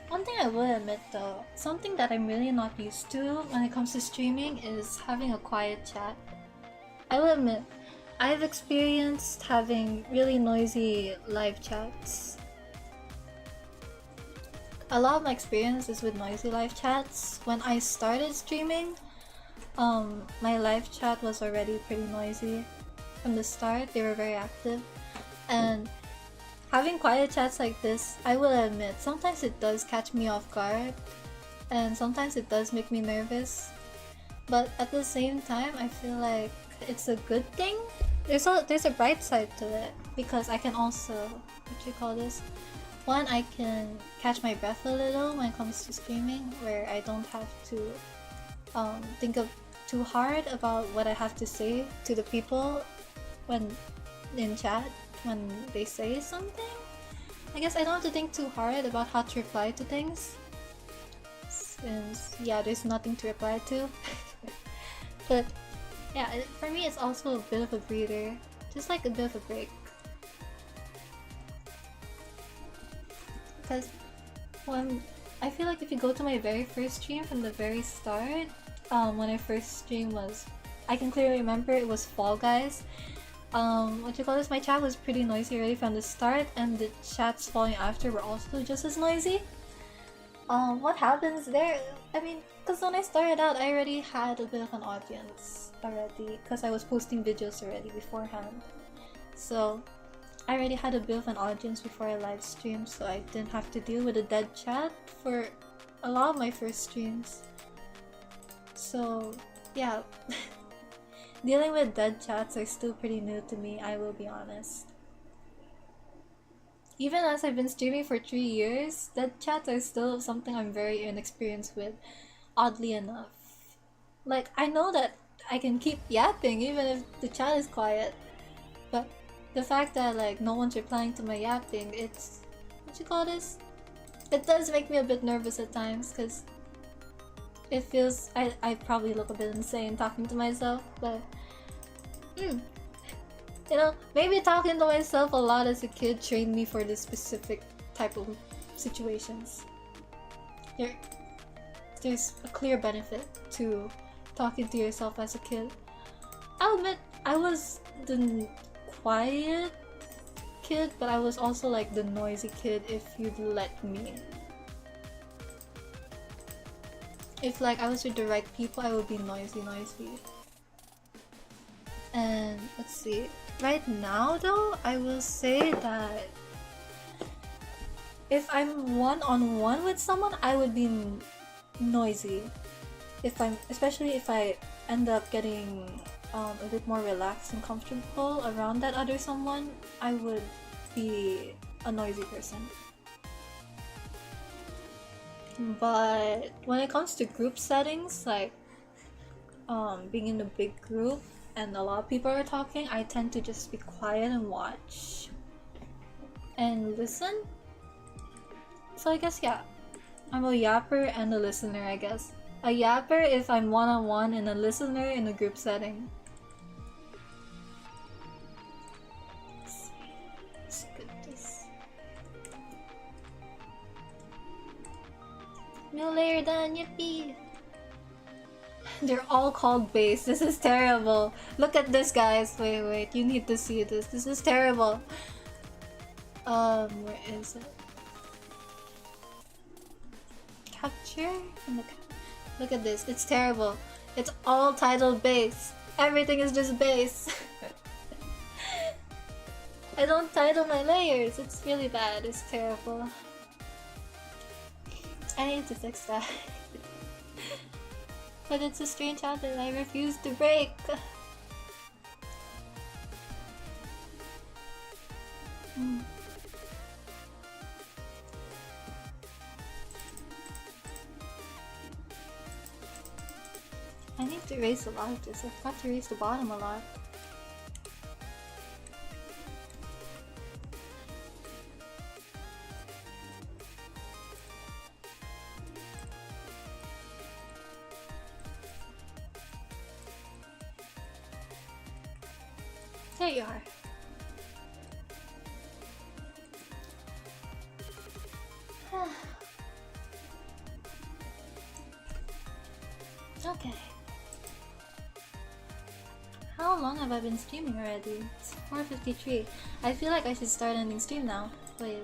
One thing I will admit though, something that I'm really not used to when it comes to streaming is having a quiet chat. I will admit, I've experienced having really noisy live chats. A lot of my experience is with noisy live chats. When I started streaming, my live chat was already pretty noisy. From the start, they were very active. And having quiet chats like this, I will admit, sometimes it does catch me off guard. And sometimes it does make me nervous. But at the same time, I feel like it's a good thing. There's a bright side to it, because I can also, what you call this? One, I can catch my breath a little when it comes to streaming, where I don't have to think of too hard about what I have to say to the people when in chat, when they say something. I guess I don't have to think too hard about how to reply to things, since yeah, there's nothing to reply to. But yeah, for me it's also a bit of a breather, just like a bit of a break. Because when I feel like if you go to my very first stream from the very start, when I first streamed was, I can clearly remember it was Fall Guys. What you call this? My chat was pretty noisy already from the start, and the chats following after were also just as noisy. What happens there? I mean, because when I started out, I already had a bit of an audience already, because I was posting videos already beforehand. So I already had a bit of an audience before I live streamed, so I didn't have to deal with a dead chat for a lot of my first streams. So yeah, dealing with dead chats are still pretty new to me, I will be honest. Even as I've been streaming for 3 years, dead chats are still something I'm very inexperienced with, oddly enough. Like, I know that I can keep yapping even if the chat is quiet, but the fact that like no one's replying to my yapping, it's... what you call this? It does make me a bit nervous at times, because it feels... I probably look a bit insane talking to myself, but... You know, maybe talking to myself a lot as a kid trained me for this specific type of situations. There's a clear benefit to talking to yourself as a kid. I'll admit, I was the quiet kid, but I was also like the noisy kid if you'd let me. If like I was with the right people, I would be noisy. And let's see. Right now though, I will say that if I'm one-on-one with someone, I would be noisy. Especially if I end up getting a bit more relaxed and comfortable around that other someone, I would be a noisy person. But when it comes to group settings, like being in a big group and a lot of people are talking, I tend to just be quiet and watch and listen. So I guess yeah, I'm a yapper and a listener, I guess. A yapper if I'm one-on-one and a listener in a group setting. Let's get this. New layer done, yippee! They're all called base. This is terrible. Look at this, guys. Wait. You need to see this. This is terrible. Where is it? Capture? Look at this. It's terrible. It's all titled base. Everything is just base. I don't title my layers. It's really bad. It's terrible. I need to fix that. But it's a strange habit I refuse to break. I need to erase a lot of this. I forgot to erase the bottom a lot. There you are. Okay. How long have I been streaming already? It's 4:53. I feel like I should start ending stream now. Wait.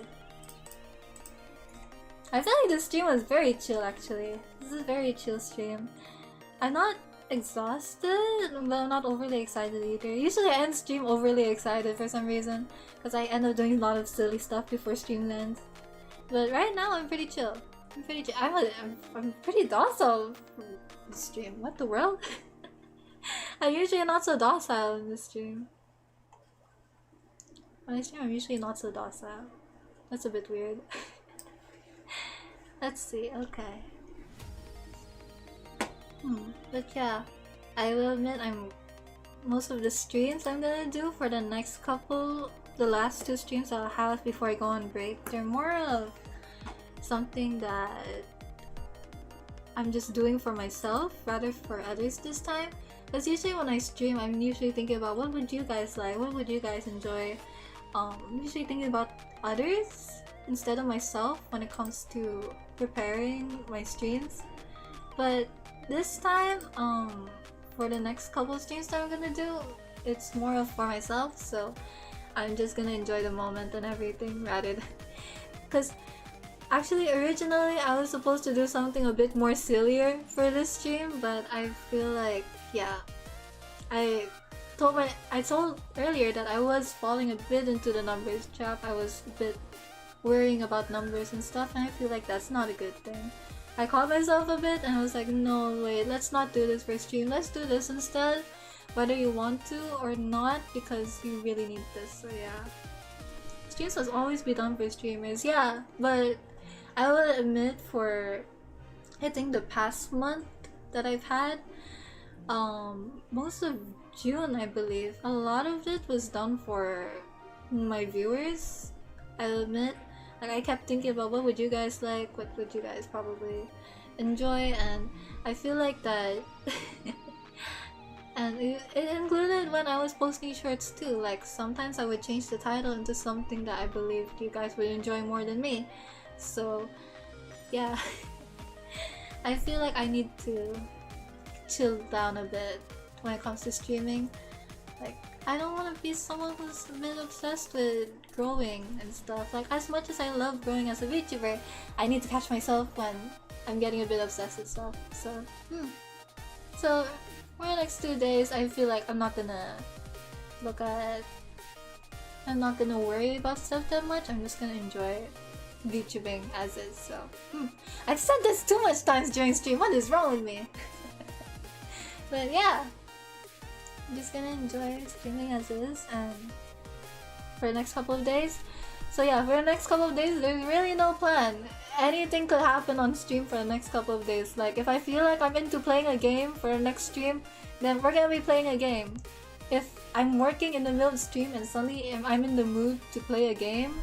I feel like this stream was very chill actually. This is a very chill stream. I'm not exhausted, but I'm not overly excited either. Usually I end stream overly excited for some reason, because I end up doing a lot of silly stuff before stream ends. But right now I'm pretty chill. I'm pretty docile for the stream. What the world? I'm usually not so docile in this stream. On this stream I'm usually not so docile. That's a bit weird. Let's see, okay. But yeah, I will admit most of the streams I'm gonna do for the next couple, the last 2 streams I'll have before I go on break, they're more of something that I'm just doing for myself rather for others this time. Because usually when I stream, I'm usually thinking about what would you guys like, what would you guys enjoy. I'm usually thinking about others instead of myself when it comes to preparing my streams. But this time, for the next couple of streams that I'm gonna do, it's more of for myself, so I'm just gonna enjoy the moment and everything rather than... Because actually originally I was supposed to do something a bit more sillier for this stream, but I feel like, yeah, I I told earlier that I was falling a bit into the numbers trap. I was a bit worrying about numbers and stuff, and I feel like that's not a good thing. I caught myself a bit and I was like, no, wait, let's not do this for stream. Let's do this instead, whether you want to or not, because you really need this. So yeah, streams must always be done for streamers. Yeah, but I will admit, for I think the past month that I've had, most of June, I believe, a lot of it was done for my viewers. I'll admit, like, I kept thinking about what would you guys like, what would you guys probably enjoy, and I feel like that and it included when I was posting shorts too. Like, sometimes I would change the title into something that I believed you guys would enjoy more than me. So yeah, I feel like I need to chill down a bit when it comes to streaming. Like, I don't want to be someone who's a bit obsessed with growing and stuff. Like, as much as I love growing as a VTuber, I need to catch myself when I'm getting a bit obsessed with stuff. So, So, for the next 2 days, I feel like I'm not gonna worry about stuff that much. I'm just gonna enjoy VTubing as is. So, I've said this too much times during stream. What is wrong with me? But yeah, I'm just gonna enjoy streaming as is, and for the next couple of days. So yeah, for the next couple of days, there's really no plan. Anything could happen on stream for the next couple of days. Like, if I feel like I'm into playing a game for the next stream, then we're gonna be playing a game. If I'm working in the middle of the stream and suddenly I'm in the mood to play a game,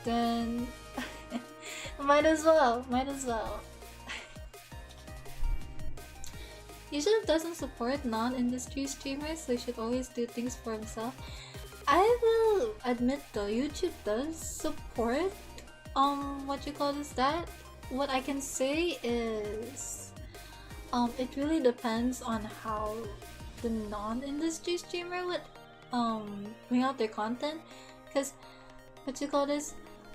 then might as well. YouTube doesn't support non-industry streamers, so he should always do things for himself. I will admit though, YouTube does support what I can say is it really depends on how the non-industry streamer would bring out their content, because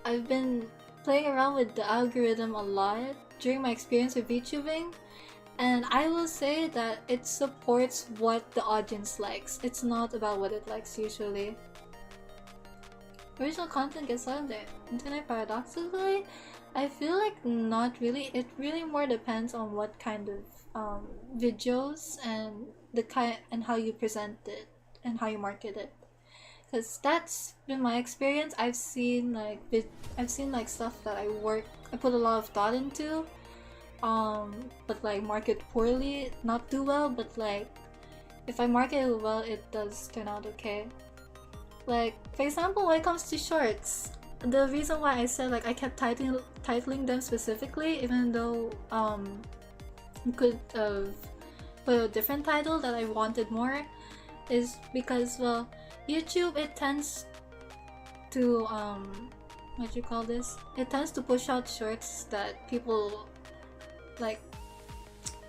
I've been playing around with the algorithm a lot during my experience with VTubing, and I will say that it supports what the audience likes. It's not about what it likes usually. Original content gets on the internet paradoxically. I feel like not really. It really more depends on what kind of videos and and how you present it and how you market it. Because that's been my experience. I've seen like stuff that I put a lot of thought into, but like market poorly, not do well. But like if I market it well, it does turn out okay. Like, for example, when it comes to shorts, the reason why I said like I kept titling them specifically, even though I could have put a different title that I wanted more, is because, well, YouTube, it tends to it tends to push out shorts that people like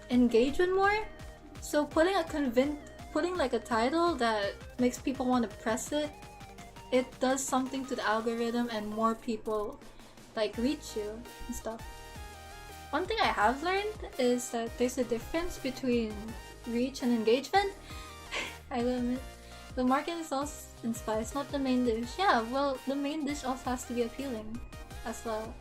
engage with more. So putting like a title that makes people want to press it, it does something to the algorithm and more people like reach you and stuff. One thing I have learned is that there's a difference between reach and engagement. I will admit, the market is all in spice, not the main dish. Yeah, well, the main dish also has to be appealing as well.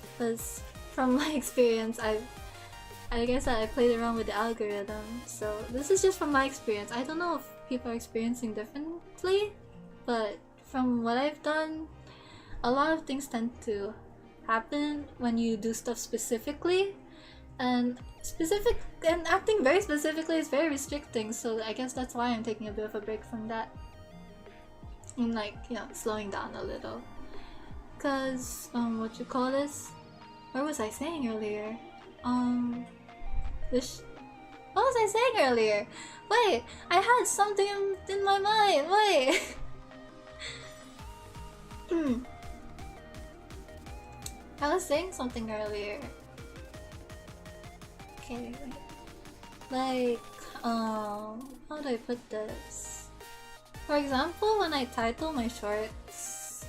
Because from my experience, like I said, I played around with the algorithm, so this is just from my experience. I don't know if people are experiencing differently, but from what I've done, a lot of things tend to happen when you do stuff specifically, and acting very specifically is very restricting, so I guess that's why I'm taking a bit of a break from that. I'm like, slowing down a little. Cause, what was I saying earlier? What was I saying earlier? Wait, I had something in my mind. Wait. I was saying something earlier. Okay, wait. Like, how do I put this? For example, when I title my shorts,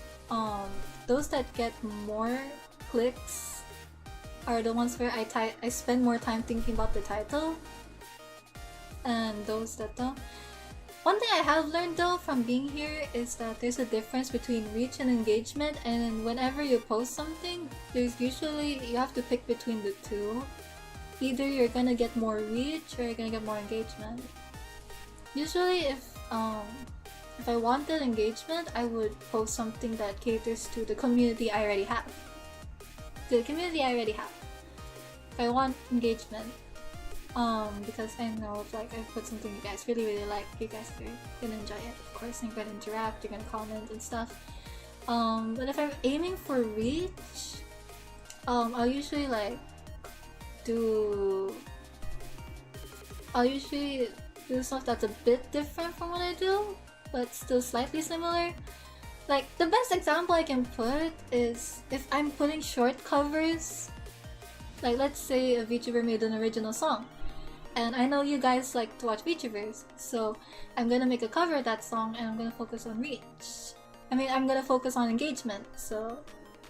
those that get more clicks are the ones where I spend more time thinking about the title, and those that don't. One thing I have learned though from being here is that there's a difference between reach and engagement, and whenever you post something, there's usually, you have to pick between the two. Either you're gonna get more reach or you're gonna get more engagement. Usually if I wanted engagement, I would post something that caters to the community I already have. If I want engagement, because I know if like I put something you guys really like, you guys are gonna enjoy it, of course, and you're gonna interact, you're gonna comment and stuff. But if I'm aiming for reach, I'll usually do stuff that's a bit different from what I do, but still slightly similar. Like, the best example I can put is if I'm putting short covers, like let's say a VTuber made an original song, and I know you guys like to watch VTubers, so I'm gonna make a cover of that song and I'm gonna focus on reach. I'm gonna focus on engagement, so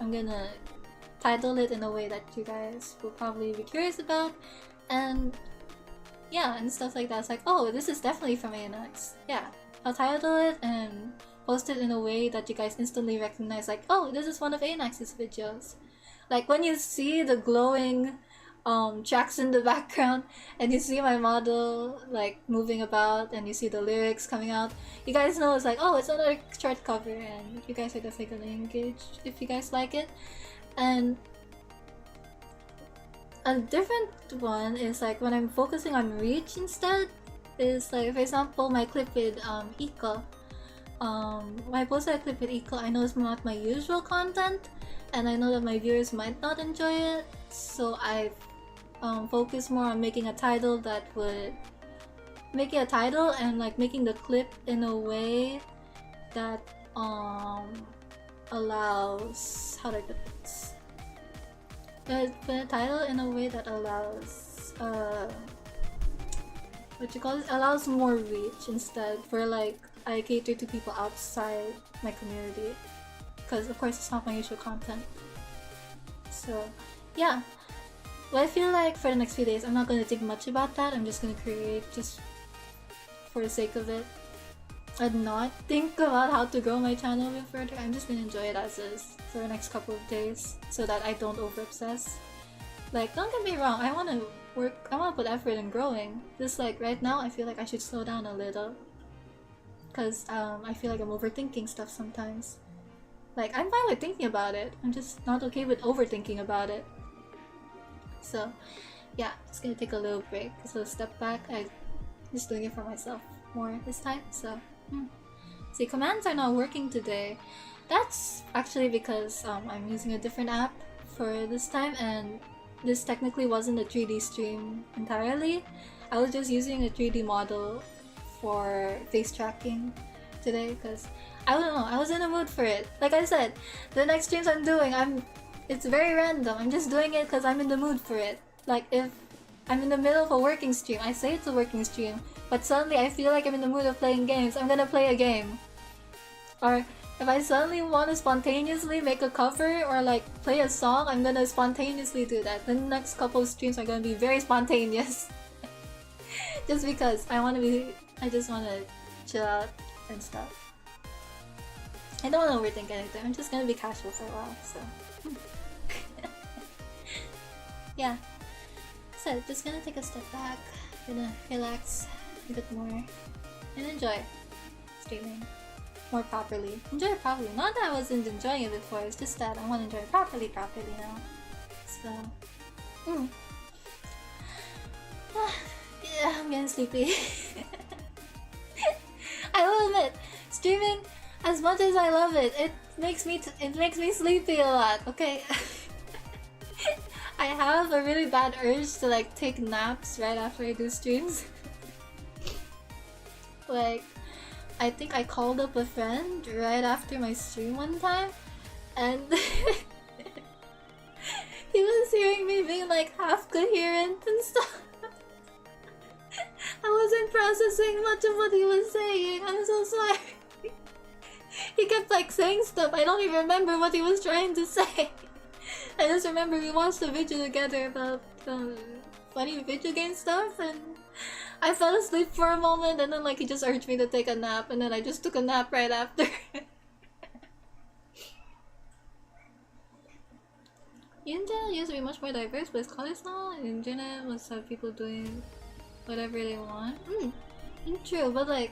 I'm gonna title it in a way that you guys will probably be curious about, and yeah, and stuff like that. It's like, oh, this is definitely from Anax. Yeah, I'll title it and post it in a way that you guys instantly recognize, like, oh, this is one of Anax's videos. Like when you see the glowing tracks in the background and you see my model like moving about and you see the lyrics coming out, you guys know it's like, oh, it's another short cover, and you guys are definitely gonna engage if you guys like it. And a different one is like when I'm focusing on reach instead, is like, for example, my clip with Ika. When I posted a clip with Ika, I know it's not my usual content, and I know that my viewers might not enjoy it, so I focus more on making a title and like making the clip in a way that allows, how do I put this? Put a title in a way that allows allows more reach instead, for like I cater to people outside my community, because of course it's not my usual content. So yeah, but I feel like for the next few days I'm not going to think much about that. I'm just going to create just for the sake of it and not think about how to grow my channel a bit further. I'm just going to enjoy it as is for the next couple of days so that I don't over obsess. Like, don't get me wrong, I want to put effort in growing. Just like right now I feel like I should slow down a little, because I feel like I'm overthinking stuff sometimes. Like, I'm fine with thinking about it, I'm just not okay with overthinking about it. So yeah, just gonna take a little break, so step back. I'm just doing it for myself more this time. So see, commands are not working today. That's actually because I'm using a different app for this time, and this technically wasn't a 3D stream entirely. I was just using a 3D model for face tracking today because I don't know, I was in a mood for it. Like I said, the next streams I'm doing, it's very random. I'm just doing it because I'm in the mood for it. Like if I'm in the middle of a working stream, I say it's a working stream, but suddenly I feel like I'm in the mood of playing games, I'm gonna play a game. Or if I suddenly want to spontaneously make a cover or like play a song, I'm gonna spontaneously do that. The next couple of streams are gonna be very spontaneous. Just because I just want to chill out and stuff. I don't want to overthink anything, I'm just gonna be casual for a while, so yeah. So just gonna take a step back, gonna relax a bit more and enjoy streaming more properly. Enjoy it properly. Not that I wasn't enjoying it before, it's just that I want to enjoy it properly now. So yeah, I'm getting sleepy. I will admit, streaming, as much as I love it, it makes me sleepy a lot, okay? I have a really bad urge to like take naps right after I do streams. Like, I think I called up a friend right after my stream one time, and he was hearing me being like half coherent and stuff. I wasn't processing much of what he was saying, I'm so sorry. He kept like saying stuff, I don't even remember what he was trying to say. I just remember we watched a video together about funny video game stuff, and I fell asleep for a moment and then like he just urged me to take a nap and then I just took a nap right after. Internet used to be much more diverse, but it's college now. Internet must have people doing whatever they want. True, but like,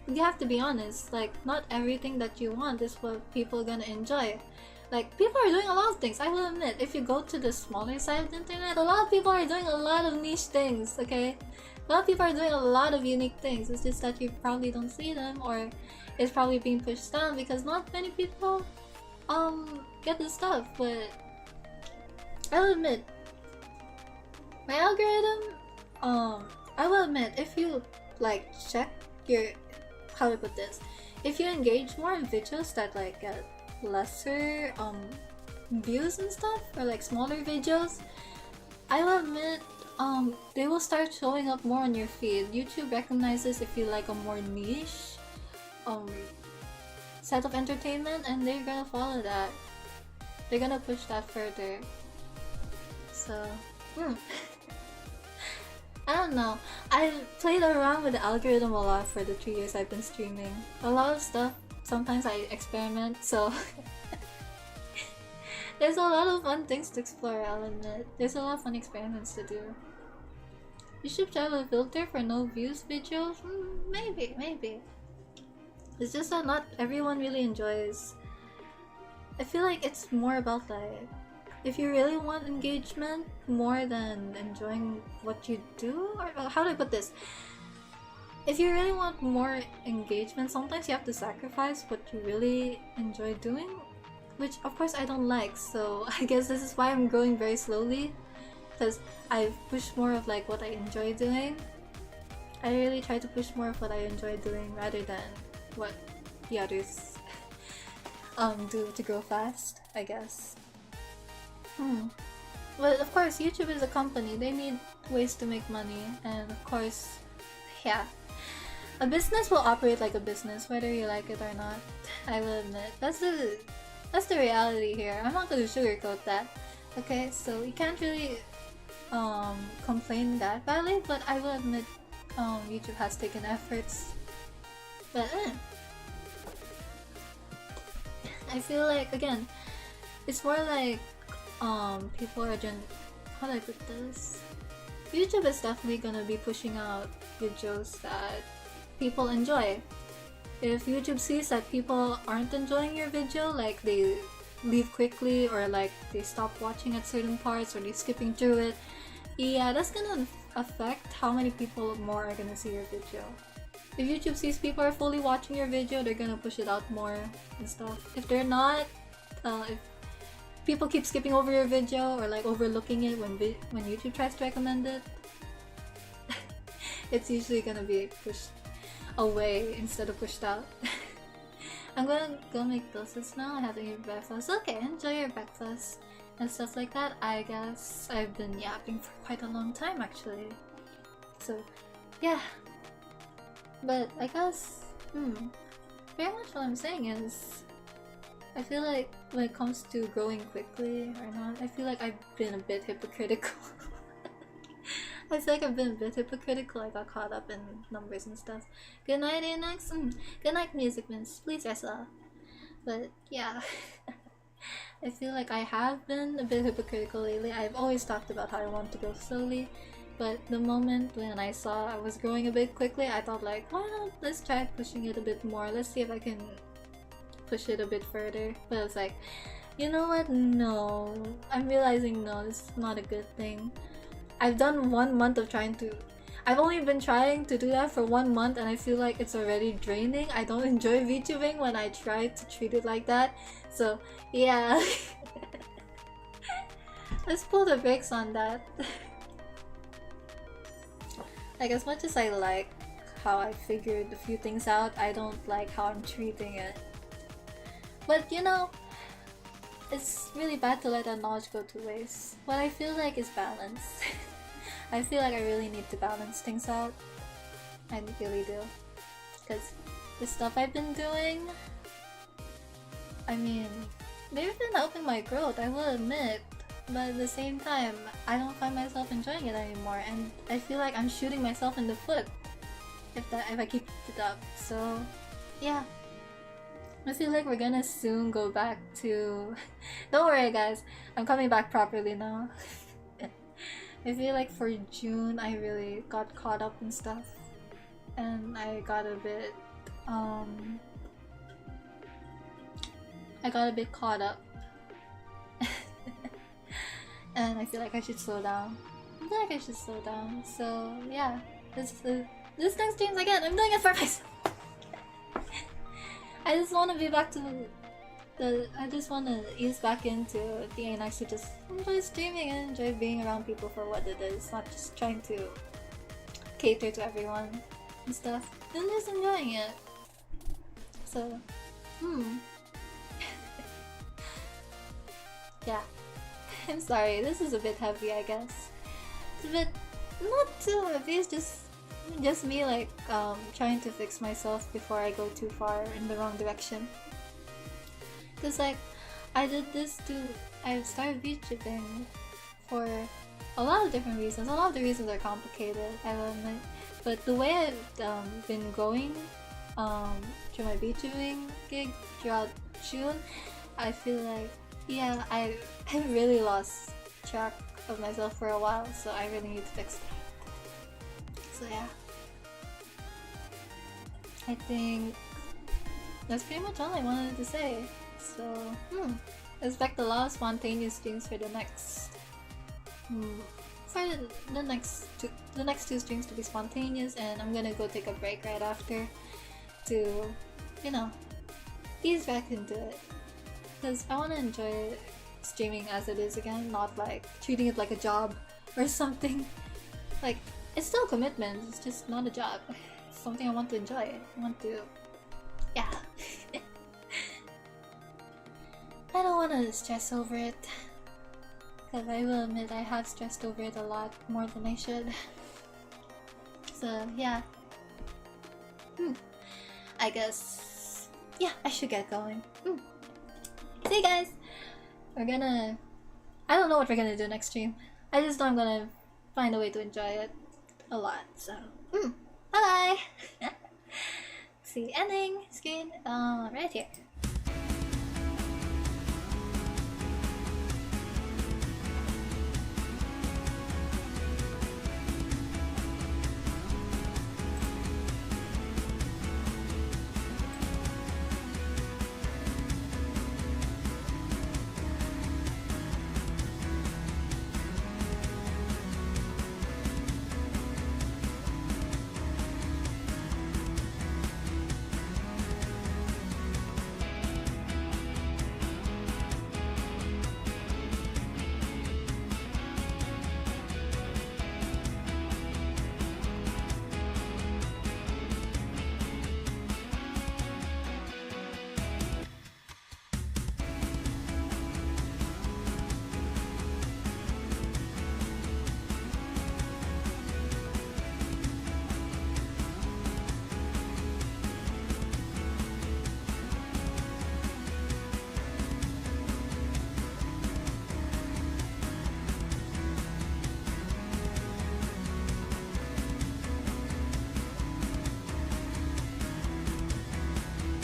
you have to be honest. Like, not everything that you want is what people are gonna enjoy. Like, people are doing a lot of things. I will admit, if you go to the smaller side of the internet, a lot of people are doing a lot of niche things. Okay, a lot of people are doing a lot of unique things. It's just that you probably don't see them, or it's probably being pushed down because not many people get this stuff. But I will admit, my algorithm, I will admit, if you like check your, how to put this, if you engage more in videos that like get lesser views and stuff, or like smaller videos, I will admit, they will start showing up more on your feed. YouTube recognizes if you like a more niche set of entertainment, and they're gonna follow that. They're gonna push that further. So, I don't know. I've played around with the algorithm a lot for the 3 years I've been streaming. A lot of stuff, sometimes I experiment, so there's a lot of fun things to explore, I'll admit. There's a lot of fun experiments to do. You should try a filter for no views videos? Maybe. It's just that not everyone really enjoys. I feel like it's more about like, if you really want engagement more than enjoying what you do, or how do I put this? If you really want more engagement, sometimes you have to sacrifice what you really enjoy doing, which of course I don't like, so I guess this is why I'm growing very slowly, because I've pushed more of like what I enjoy doing. I really try to push more of what I enjoy doing rather than what the others do to grow fast, I guess. But of course, YouTube is a company. They need ways to make money, and of course, yeah, a business will operate like a business, whether you like it or not. I will admit, that's the reality here. I'm not gonna sugarcoat that. Okay, so you can't really complain that badly, but I will admit, YouTube has taken efforts. But I feel like, again, it's more like people are how do I put this? YouTube is definitely gonna be pushing out videos that people enjoy. If YouTube sees that people aren't enjoying your video, like they leave quickly, or like they stop watching at certain parts, or they're skipping through it, yeah, that's gonna affect how many people more are gonna see your video. If YouTube sees people are fully watching your video, they're gonna push it out more and stuff. If they're not, if people keep skipping over your video or like overlooking it when YouTube tries to recommend it, it's usually gonna be pushed away instead of pushed out. I'm gonna go make doses now. I haven't eaten breakfast. Okay, enjoy your breakfast and stuff like that. I guess I've been yapping for quite a long time actually. So yeah. But I guess, very much what I'm saying is, I feel like when it comes to growing quickly or not, I feel like I've been a bit hypocritical. I feel like I've been a bit hypocritical. I got caught up in numbers and stuff. Good night, Anax. Good night, Music Mints. Please rest up. But yeah, I feel like I have been a bit hypocritical lately. I've always talked about how I want to grow slowly. But the moment when I saw I was growing a bit quickly, I thought like, why not, let's try pushing it a bit more. Let's see if I can push it a bit further. But I was like, you know what, no. I'm realizing no, this is not a good thing. I've done 1 month of trying to... I've only been trying to do that for 1 month and I feel like it's already draining. I don't enjoy VTubing when I try to treat it like that. So yeah. Let's pull the brakes on that. Like, as much as I like how I figured a few things out, I don't like how I'm treating it. But you know, it's really bad to let that knowledge go to waste. What I feel like is balance. I feel like I really need to balance things out. I really do. Because the stuff I've been doing, I mean, they've been helping my growth, I will admit. But at the same time, I don't find myself enjoying it anymore, and I feel like I'm shooting myself in the foot if I keep it up. So yeah, I feel like we're gonna soon go back to don't worry guys, I'm coming back properly now. I feel like for June I really got caught up in stuff, and I got a bit caught up. And I feel like I should slow down. So yeah, this next streams again, I'm doing it for myself. I just want to be back to I just want to ease back into the Anax to just enjoy streaming and enjoy being around people for what it is, not just trying to cater to everyone and stuff, and just enjoying it. So, yeah. I'm sorry, this is a bit heavy, I guess. It's a bit not too heavy, it's just me like trying to fix myself before I go too far in the wrong direction. Cause like I started VTubing for a lot of different reasons. A lot of the reasons are complicated, I will admit. But the way I've been going through my VTubing gig throughout June, I feel like yeah, I really lost track of myself for a while, so I really need to fix that. So yeah, I think that's pretty much all I wanted to say. So expect a lot of spontaneous streams for the next the next two streams to be spontaneous, and I'm gonna go take a break right after to, you know, ease back into it. Because I want to enjoy streaming as it is again, not like treating it like a job or something. Like, it's still a commitment, it's just not a job. It's something I want to enjoy. I want to... yeah. I don't want to stress over it. Because I will admit I have stressed over it a lot more than I should. So, yeah. I guess... yeah, I should get going. See you guys! I don't know what we're gonna do next stream. I just know I'm gonna find a way to enjoy it a lot, so... bye bye! See ending screen right here.